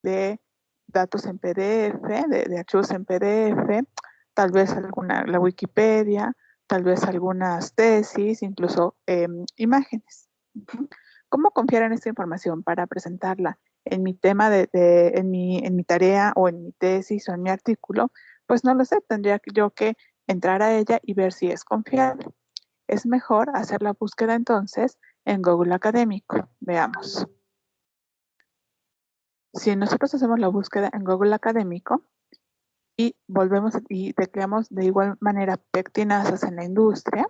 de datos en PDF, de archivos en PDF, tal vez la Wikipedia, tal vez algunas tesis, incluso imágenes. ¿Cómo confiar en esta información para presentarla en mi tema en mi tarea o en mi tesis o en mi artículo? Pues no lo sé, tendría yo que entrar a ella y ver si es confiable. Es mejor hacer la búsqueda entonces en Google Académico. Veamos. Si nosotros hacemos la búsqueda en Google Académico y volvemos y tecleamos de igual manera pectinasas en la industria,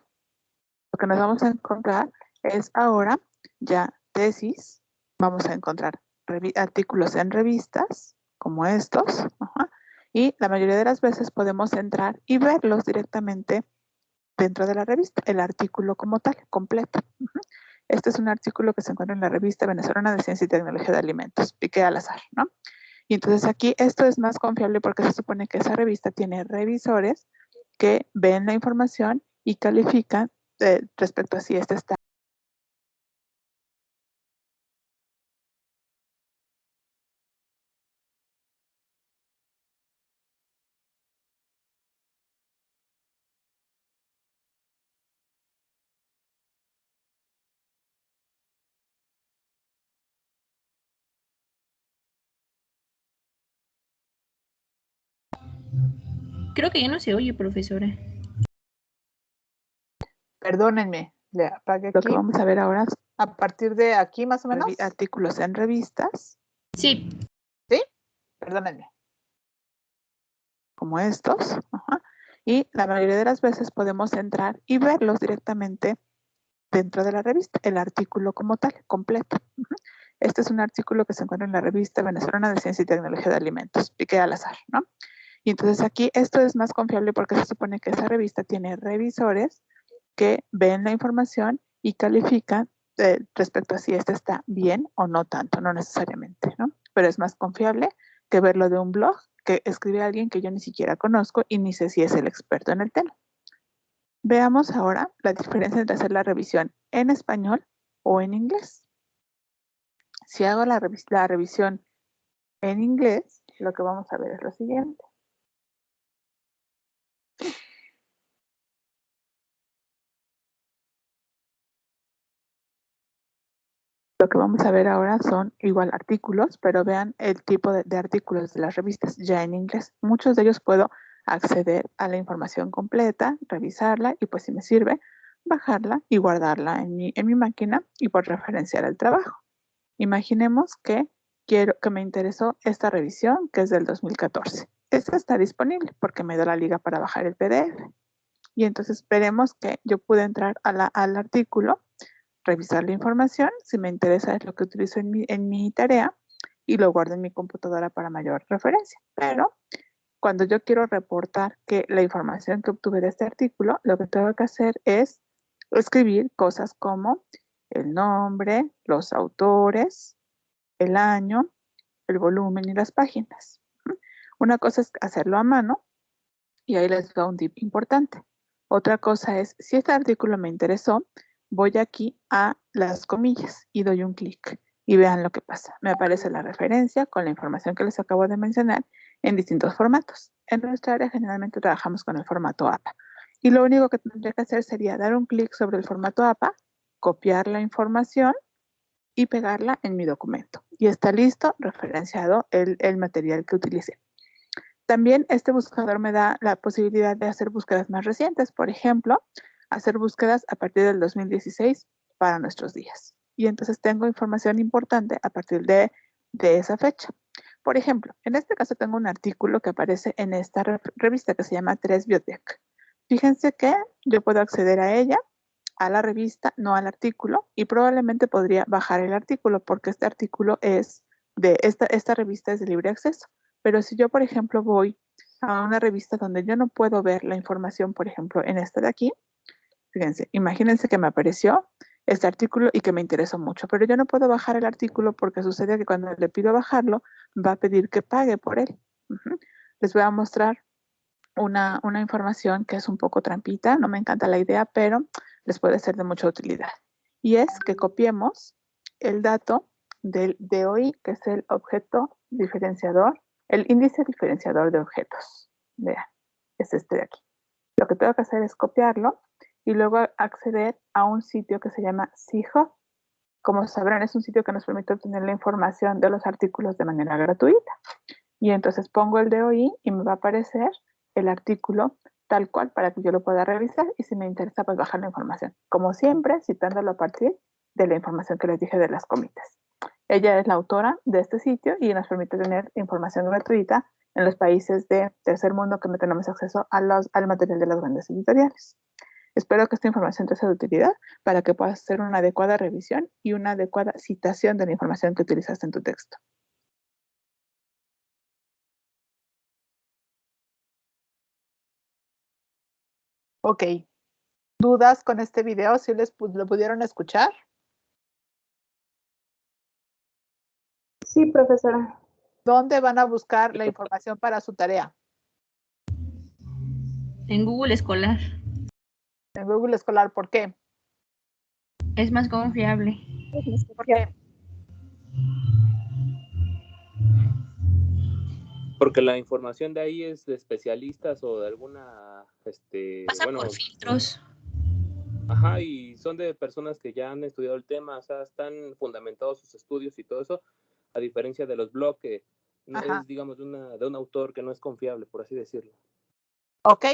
lo que nos vamos a encontrar es ahora ya tesis, vamos a encontrar artículos en revistas como estos, y la mayoría de las veces podemos entrar y verlos directamente dentro de la revista, el artículo como tal, completo. Este es un artículo que se encuentra en la revista Venezolana de Ciencia y Tecnología de Alimentos, piqué al azar, ¿no? Y entonces aquí esto es más confiable porque se supone que esa revista tiene revisores que ven la información y califican respecto a si esta está.
Creo que ya no se oye, profesora.
Perdónenme, le apagué aquí. Lo que vamos a ver ahora es a partir de aquí más o menos. Artículos en revistas.
Sí.
¿Sí? Perdónenme. Como estos. y la mayoría de las veces podemos entrar y verlos directamente dentro de la revista, el artículo como tal, completo. Este es un artículo que se encuentra en la revista Venezolana de Ciencia y Tecnología de Alimentos, piqué al azar, ¿no? Y entonces aquí esto es más confiable porque se supone que esa revista tiene revisores que ven la información y califican respecto a si esta está bien o no tanto, no necesariamente, ¿no? Pero es más confiable que verlo de un blog que escribe alguien que yo ni siquiera conozco y ni sé si es el experto en el tema. Veamos ahora la diferencia entre hacer la revisión en español o en inglés. Si hago la revisión en inglés, lo que vamos a ver es lo siguiente. Lo que vamos a ver ahora son igual artículos, pero vean el tipo de artículos de las revistas ya en inglés. Muchos de ellos puedo acceder a la información completa, revisarla y pues si me sirve, bajarla y guardarla en mi máquina y por referenciar el trabajo. Imaginemos que me interesó esta revisión que es del 2014. Esta está disponible porque me da la liga para bajar el PDF. Y entonces esperemos que yo pude entrar al artículo, revisar la información, si me interesa es lo que utilizo en mi tarea y lo guardo en mi computadora para mayor referencia. Pero cuando yo quiero reportar que la información que obtuve de este artículo, lo que tengo que hacer es escribir cosas como el nombre, los autores, el año, el volumen y las páginas. Una cosa es hacerlo a mano y ahí les va un tip importante. Otra cosa es, si este artículo me interesó, voy aquí a las comillas y doy un clic y vean lo que pasa. Me aparece la referencia con la información que les acabo de mencionar en distintos formatos. En nuestra área generalmente trabajamos con el formato APA y lo único que tendría que hacer sería dar un clic sobre el formato APA, copiar la información y pegarla en mi documento. Y está listo, referenciado el material que utilicé. También este buscador me da la posibilidad de hacer búsquedas más recientes. Por ejemplo, hacer búsquedas a partir del 2016 para nuestros días. Y entonces tengo información importante a partir de esa fecha. Por ejemplo, en este caso tengo un artículo que aparece en esta revista que se llama 3 Biotech. Fíjense que yo puedo acceder a ella, a la revista, no al artículo, y probablemente podría bajar el artículo porque este artículo es de esta revista es de libre acceso. Pero si yo, por ejemplo, voy a una revista donde yo no puedo ver la información, por ejemplo, en esta de aquí, fíjense, imagínense que me apareció este artículo y que me interesó mucho, pero yo no puedo bajar el artículo porque sucede que cuando le pido bajarlo, va a pedir que pague por él. Les voy a mostrar una información que es un poco trampita, no me encanta la idea, pero les puede ser de mucha utilidad. Y es que copiemos el dato del DOI, que es el objeto diferenciador, el índice diferenciador de objetos. Vean, es este de aquí. Lo que tengo que hacer es copiarlo y luego acceder a un sitio que se llama CIHub. Como sabrán, es un sitio que nos permite obtener la información de los artículos de manera gratuita. Y entonces pongo el DOI y me va a aparecer el artículo tal cual para que yo lo pueda revisar y si me interesa pues bajar la información. Como siempre, citándolo a partir de la información que les dije de las comitas. Ella es la autora de este sitio y nos permite tener información gratuita en los países de tercer mundo que no tenemos acceso al material de las grandes editoriales. Espero que esta información te sea de utilidad para que puedas hacer una adecuada revisión y una adecuada citación de la información que utilizaste en tu texto. Ok. ¿Dudas con este video? ¿Sí lo pudieron escuchar?
Sí, profesora.
¿Dónde van a buscar la información para su tarea?
En Google Escolar.
En Google Escolar, ¿por qué?
Es más confiable.
¿Por qué?
Porque la información de ahí es de especialistas o de alguna,
Pasa
bueno,
por filtros.
Ajá, y son de personas que ya han estudiado el tema, o sea, están fundamentados sus estudios y todo eso, a diferencia de los blogs que es, digamos, de un autor que no es confiable, por así decirlo.
Ok,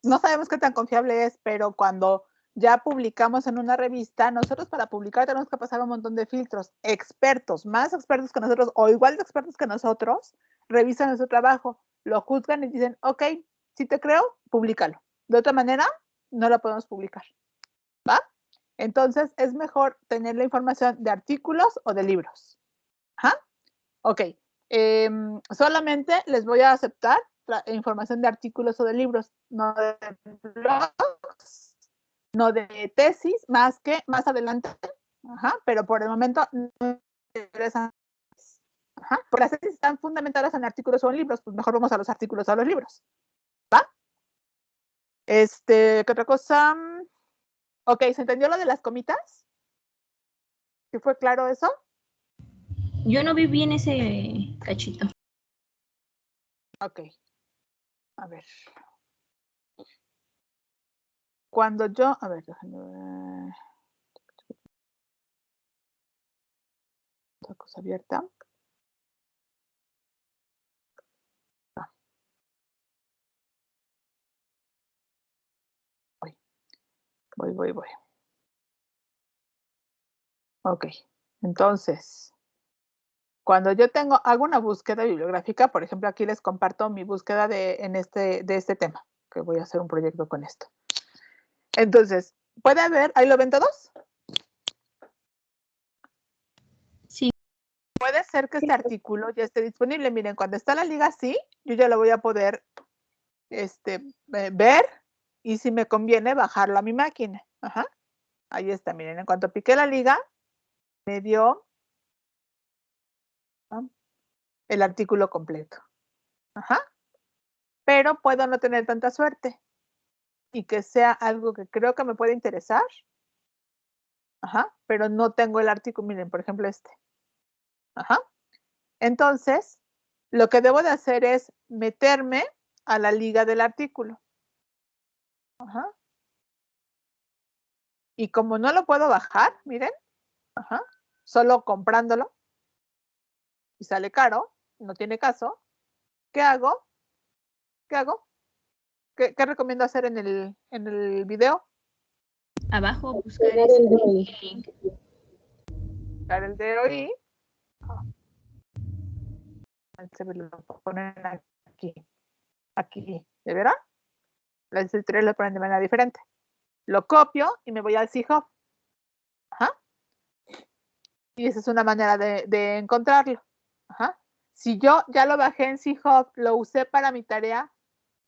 no sabemos qué tan confiable es, pero cuando ya publicamos en una revista, nosotros para publicar tenemos que pasar un montón de filtros. Expertos, más expertos que nosotros o igual de expertos que nosotros, revisan nuestro trabajo, lo juzgan y dicen, ok, si te creo, públicalo. De otra manera, no la podemos publicar. ¿Va? Entonces, es mejor tener la información de artículos o de libros. Ajá. Ok. Solamente les voy a aceptar la información de artículos o de libros, no de blogs, no de tesis, más adelante. Ajá. Pero por el momento no me interesan. Ajá. Porque las tesis están fundamentadas en artículos o en libros, pues mejor vamos a los artículos o a los libros. ¿Va? ¿Qué otra cosa? Ok, ¿se entendió lo de las comitas? ¿Sí fue claro eso?
Yo no vi bien ese cachito.
Ok. A ver. Cuando yo, a ver, déjame ver. Otra cosa abierta. Voy. Ok. Entonces, cuando yo hago una búsqueda bibliográfica, por ejemplo, aquí les comparto mi búsqueda de este tema, que voy a hacer un proyecto con esto. Entonces, puede haber, ¿ahí lo ven todos?
Sí.
Puede ser que este artículo ya esté disponible. Miren, cuando está la liga así, yo ya lo voy a poder ver y si me conviene bajarlo a mi máquina. Ajá. Ahí está, miren, en cuanto piqué la liga, me dio el artículo completo. Ajá. Pero puedo no tener tanta suerte y que sea algo que creo que me puede interesar. Ajá. Pero no tengo el artículo. Miren, por ejemplo, este. Ajá. Entonces, lo que debo de hacer es meterme a la liga del artículo. Ajá. Y como no lo puedo bajar, miren, ajá, solo comprándolo y sale caro, no tiene caso, ¿qué hago? ¿Qué recomiendo hacer en el video?
Abajo buscar
Pegar
ese
el DOI.
link.
Buscar el DOI. Se me lo ponen aquí, ¿de verdad? Las editoriales lo ponen de manera diferente. Lo copio y me voy al C-Hub. Ajá. Y esa es una manera de encontrarlo. Ajá. Si yo ya lo bajé en C-Hub, lo usé para mi tarea,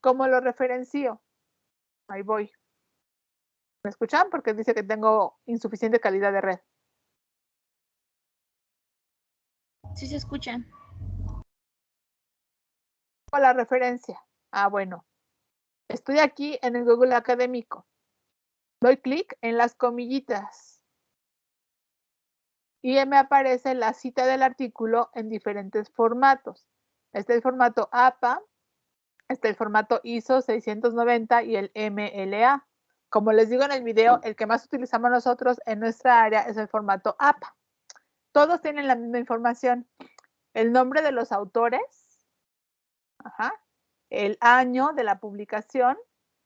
¿cómo lo referencio? Ahí voy. ¿Me escuchan? Porque dice que tengo insuficiente calidad de red.
Sí se escucha.
La referencia. Ah, bueno. Estoy aquí en el Google Académico. Doy clic en las comillitas. Y me aparece la cita del artículo en diferentes formatos. Este es el formato APA, este es el formato ISO 690 y el MLA. Como les digo en el video, el que más utilizamos nosotros en nuestra área es el formato APA. Todos tienen la misma información. El nombre de los autores, ajá, el año de la publicación,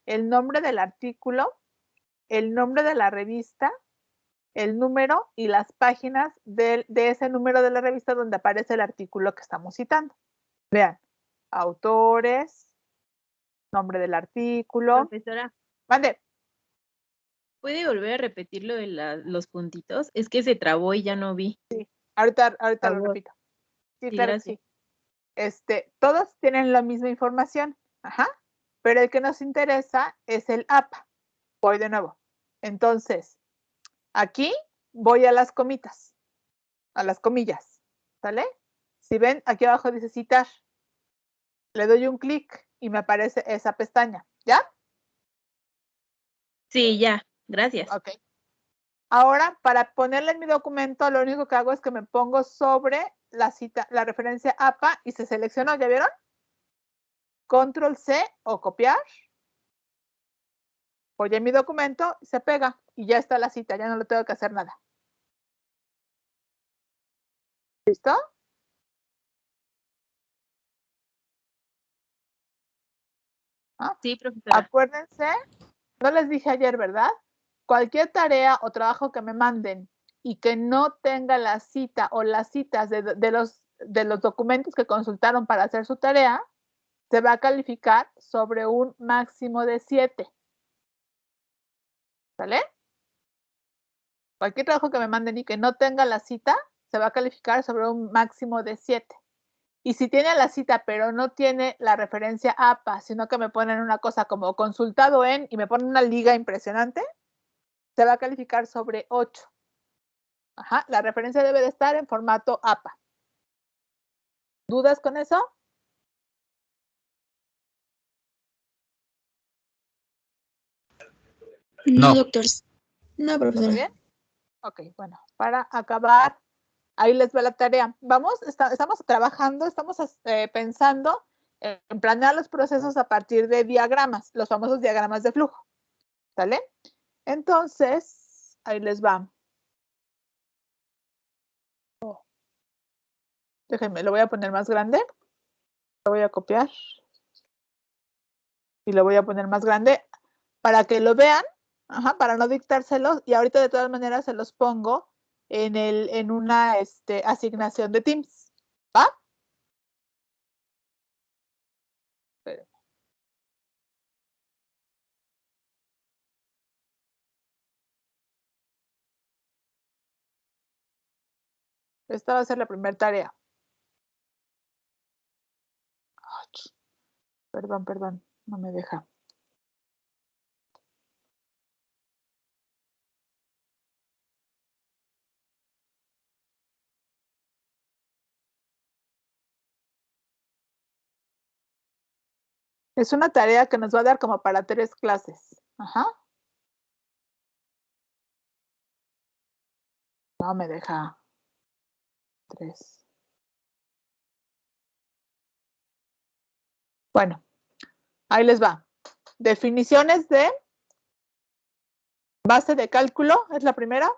el nombre del artículo, el nombre de la revista, el número y las páginas de ese número de la revista donde aparece el artículo que estamos citando. Vean, autores, nombre del artículo.
Profesora,
Mande.
¿puede volver a repetir lo de los puntitos? Es que se trabó y ya no vi.
Sí, ahorita lo repito. Sí,
Sí,
claro
gracias.
que sí. Todos tienen la misma información, ajá, pero el que nos interesa es el APA. Voy de nuevo. Entonces, aquí voy a las comitas, a las comillas, ¿sale? Si ven, aquí abajo dice citar. Le doy un clic y me aparece esa pestaña, ¿ya?
Sí, ya, gracias.
Ok. Ahora, para ponerle en mi documento, lo único que hago es que me pongo sobre la cita, la referencia APA y se seleccionó, ¿ya vieron? Control C o copiar. Voy en mi documento, se pega y ya está la cita, ya no le tengo que hacer nada. ¿Listo? ¿Ah?
Sí, profesora.
Acuérdense, no les dije ayer, ¿verdad? Cualquier tarea o trabajo que me manden y que no tenga la cita o las citas de los documentos que consultaron para hacer su tarea, se va a calificar sobre un máximo de 7. ¿Sale? Cualquier trabajo que me manden y que no tenga la cita, se va a calificar sobre un máximo de 7. Y si tiene la cita, pero no tiene la referencia APA, sino que me ponen una cosa como consultado en y me ponen una liga impresionante, se va a calificar sobre 8. Ajá, la referencia debe de estar en formato APA. ¿Dudas con eso?
No, doctor. No, profesora.
¿Muy bien? Ok, bueno, para acabar, ahí les va la tarea. Estamos trabajando, estamos pensando en planear los procesos a partir de diagramas, los famosos diagramas de flujo. ¿Sale? Entonces, ahí les va. Déjenme, lo voy a poner más grande. Lo voy a copiar. Y lo voy a poner más grande para que lo vean, para no dictárselos. Y ahorita de todas maneras se los pongo en una asignación de Teams. ¿Va? Espérenme. Esta va a ser la primera tarea. Perdón, no me deja. Es una tarea que nos va a dar como para 3 clases. No me deja. 3. Bueno, ahí les va. Definiciones de base de cálculo es la primera.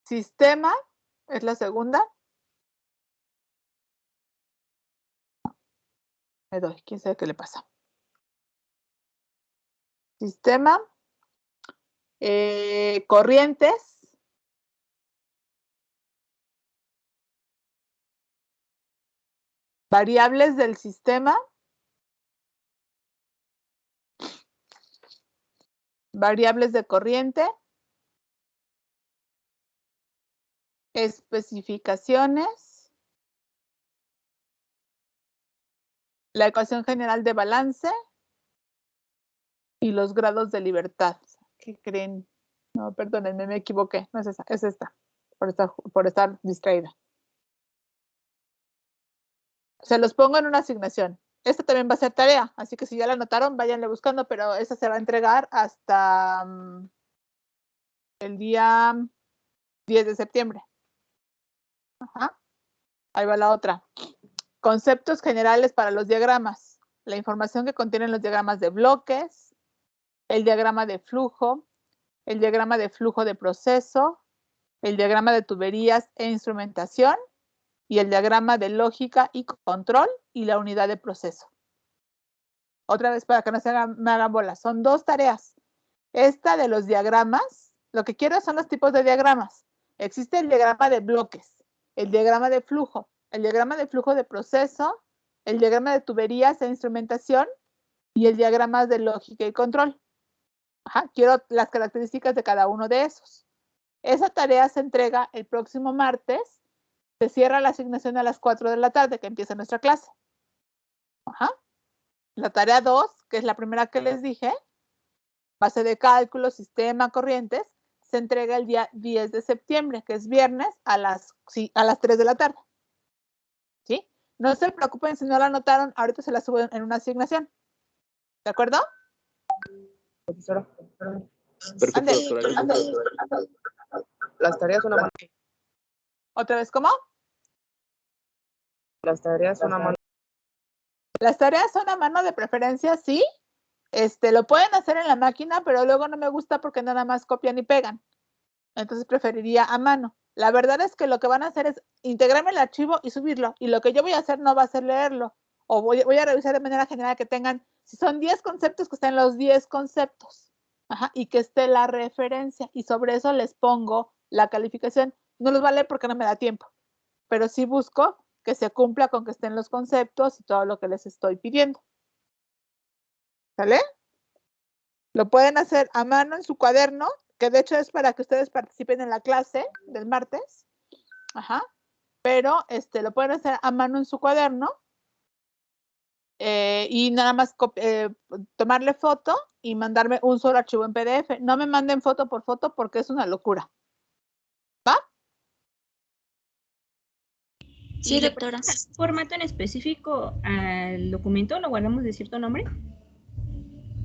Sistema es la segunda. Me doy, quién sabe qué le pasa. Sistema. Corrientes. Variables del sistema. Variables de corriente. Especificaciones. La ecuación general de balance. Y los grados de libertad. ¿Qué creen? No, perdónenme, me equivoqué. No es esa, es esta. Por estar distraída. Se los pongo en una asignación. Esta también va a ser tarea, así que si ya la anotaron, váyanle buscando, pero esta se va a entregar hasta el día 10 de septiembre. Ahí va la otra. Conceptos generales para los diagramas. La información que contienen los diagramas de bloques, el diagrama de flujo, el diagrama de flujo de proceso, el diagrama de tuberías e instrumentación y el diagrama de lógica y control y la unidad de proceso. Otra vez para que no me hagan bolas. Son 2 tareas. Esta de los diagramas, lo que quiero son los tipos de diagramas. Existe el diagrama de bloques, el diagrama de flujo, el diagrama de flujo de proceso, el diagrama de tuberías e instrumentación y el diagrama de lógica y control. Quiero las características de cada uno de esos. Esa tarea se entrega el próximo martes. Se cierra la asignación a las 4 de la tarde, que empieza nuestra clase. La tarea 2, que es la primera que les dije, base de cálculo, sistema, corrientes, se entrega el día 10 de septiembre, que es viernes, a las 3 de la tarde. ¿Sí? No se preocupen si no la anotaron, ahorita se la subo en una asignación. ¿De acuerdo?
Profesora.
Perfecto, doctora.
Las tareas son a mano.
¿Otra vez cómo?
Las tareas son a mano.
Las tareas son a mano de preferencia, sí. Lo pueden hacer en la máquina, pero luego no me gusta porque nada más copian y pegan. Entonces preferiría a mano. La verdad es que lo que van a hacer es integrarme el archivo y subirlo. Y lo que yo voy a hacer no va a ser leerlo. O voy a revisar de manera general que tengan, si son 10 conceptos, que estén los 10 conceptos. Y que esté la referencia. Y sobre eso les pongo la calificación. No los va a leer porque no me da tiempo. Pero sí busco que se cumpla con que estén los conceptos y todo lo que les estoy pidiendo. ¿Sale? Lo pueden hacer a mano en su cuaderno, que de hecho es para que ustedes participen en la clase del martes. Ajá. Pero lo pueden hacer a mano en su cuaderno y nada más tomarle foto y mandarme un solo archivo en PDF. No me manden foto por foto porque es una locura. ¿Va?
Sí, doctora. ¿Un formato en específico al documento? ¿Lo guardamos de cierto nombre?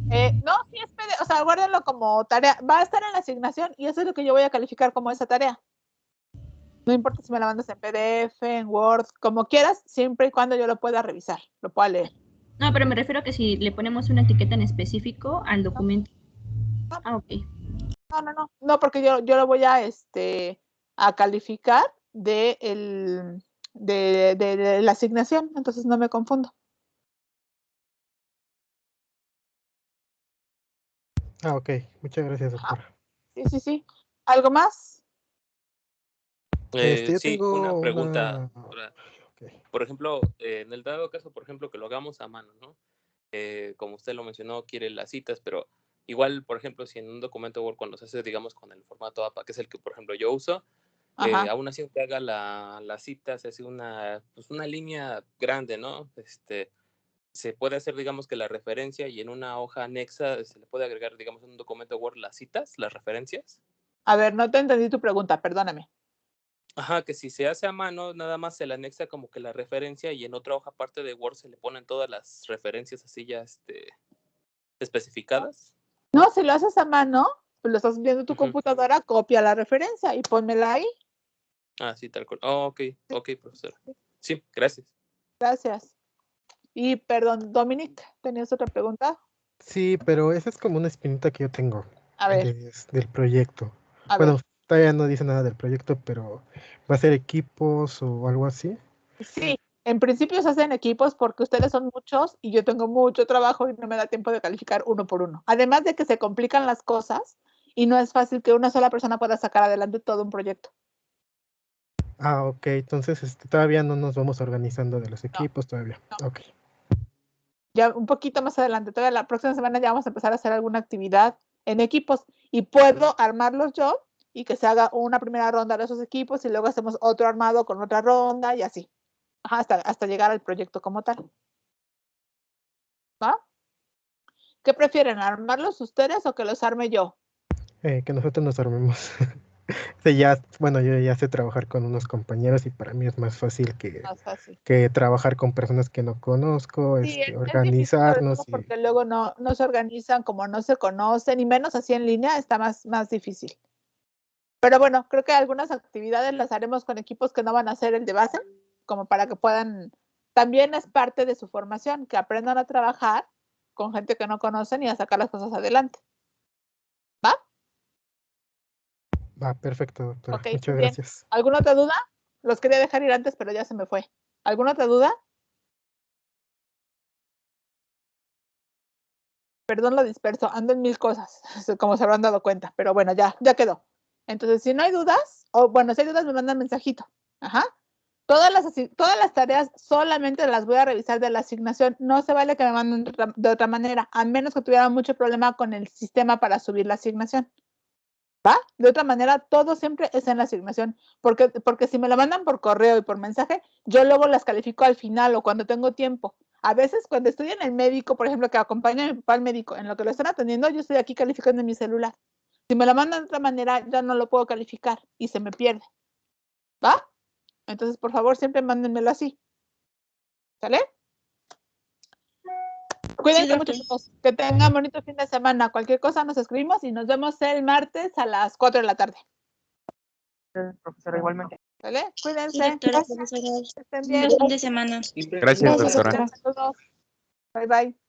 No, sí es PDF, o sea, guárdenlo como tarea. Va a estar en la asignación y eso es lo que yo voy a calificar como esa tarea. No importa si me la mandas en PDF, en Word, como quieras, siempre y cuando yo lo pueda revisar, lo pueda leer.
No, pero me refiero a que si le ponemos una etiqueta en específico al documento. Ah, ok.
No, porque yo lo voy a calificar de la asignación, entonces no me confundo.
Ok, muchas gracias, doctora.
Sí. ¿Algo más?
Yo
Sí,
tengo
una pregunta.
una-
Por ejemplo, en el dado caso, por ejemplo, que lo hagamos a mano, ¿no? Como usted lo mencionó, quiere las citas, pero igual, por ejemplo, si en un documento Word, cuando se hace, digamos, con el formato APA, que es el que, por ejemplo, yo uso, aún así que haga la cita, se hace una línea grande, ¿no? Se puede hacer, digamos, que la referencia y en una hoja anexa se le puede agregar, digamos, en un documento Word las citas, las referencias.
A ver, no te entendí tu pregunta, perdóname.
Ajá, que si se hace a mano, nada más se le anexa como que la referencia y en otra hoja aparte de Word se le ponen todas las referencias así ya especificadas.
No, si lo haces a mano, pues lo estás viendo en tu computadora, copia la referencia y pónmela ahí.
Ah, sí, tal cual. Oh, ok, profesora. Sí, gracias.
Gracias. Y perdón, Dominic, ¿tenías otra pregunta?
Sí, pero esa es como una espinita que yo tengo
A ver.
del proyecto.
A
Bueno,
ver.
todavía no dice nada del proyecto, pero ¿va a ser equipos o algo así?
Sí, en principio se hacen equipos porque ustedes son muchos y yo tengo mucho trabajo y no me da tiempo de calificar uno por uno. Además de que se complican las cosas y no es fácil que una sola persona pueda sacar adelante todo un proyecto.
Ah, ok, entonces todavía no nos vamos organizando de los equipos todavía. Ok.
Ya un poquito más adelante, todavía la próxima semana ya vamos a empezar a hacer alguna actividad en equipos y puedo armarlos yo y que se haga una primera ronda de esos equipos y luego hacemos otro armado con otra ronda y así. Ajá, hasta llegar al proyecto como tal. ¿Va? ¿Qué prefieren, armarlos ustedes o que los arme yo?
Que nosotros nos armemos. Sí, ya, bueno, yo ya sé trabajar con unos compañeros y para mí es más fácil que trabajar con personas que no conozco,
Sí, es difícil, sobre
organizarnos.
todo porque luego no se organizan como no se conocen, y menos así en línea, está más difícil. Pero bueno, creo que algunas actividades las haremos con equipos que no van a ser el de base, como para que puedan, también es parte de su formación, que aprendan a trabajar con gente que no conocen y a sacar las cosas adelante. ¿Va?
Va, perfecto, doctora.
Ok,
Muchas
muy bien.
gracias.
¿Alguna otra duda? Los quería dejar ir antes, pero ya se me fue. ¿Alguna otra duda? Perdón lo disperso, ando en 1000 cosas, como se habrán dado cuenta, pero bueno, ya quedó. Entonces, si no hay dudas, o bueno, si hay dudas me mandan mensajito. Ajá. Todas las tareas solamente las voy a revisar de la asignación. No se vale que me manden de otra manera, a menos que tuviera mucho problema con el sistema para subir la asignación. ¿Va? De otra manera, todo siempre es en la asignación, porque si me lo mandan por correo y por mensaje, yo luego las califico al final o cuando tengo tiempo. A veces cuando estoy en el médico, por ejemplo, que acompaña a mi papá al médico, en lo que lo están atendiendo, yo estoy aquí calificando en mi celular. Si me lo mandan de otra manera, ya no lo puedo calificar y se me pierde. ¿Va? Entonces, por favor, siempre mándenmelo así. ¿Sale? Cuídense mucho, chicos. Que tengan bonito fin de semana. Cualquier cosa nos escribimos y nos vemos el martes a las 4 de la tarde.
Profesora, igualmente.
¿Vale? Cuídense.
Sí, doctora,
Gracias.
profesora.
Que estén bien.
Buen fin de semana.
Gracias, doctora.
Saludos. Bye, bye.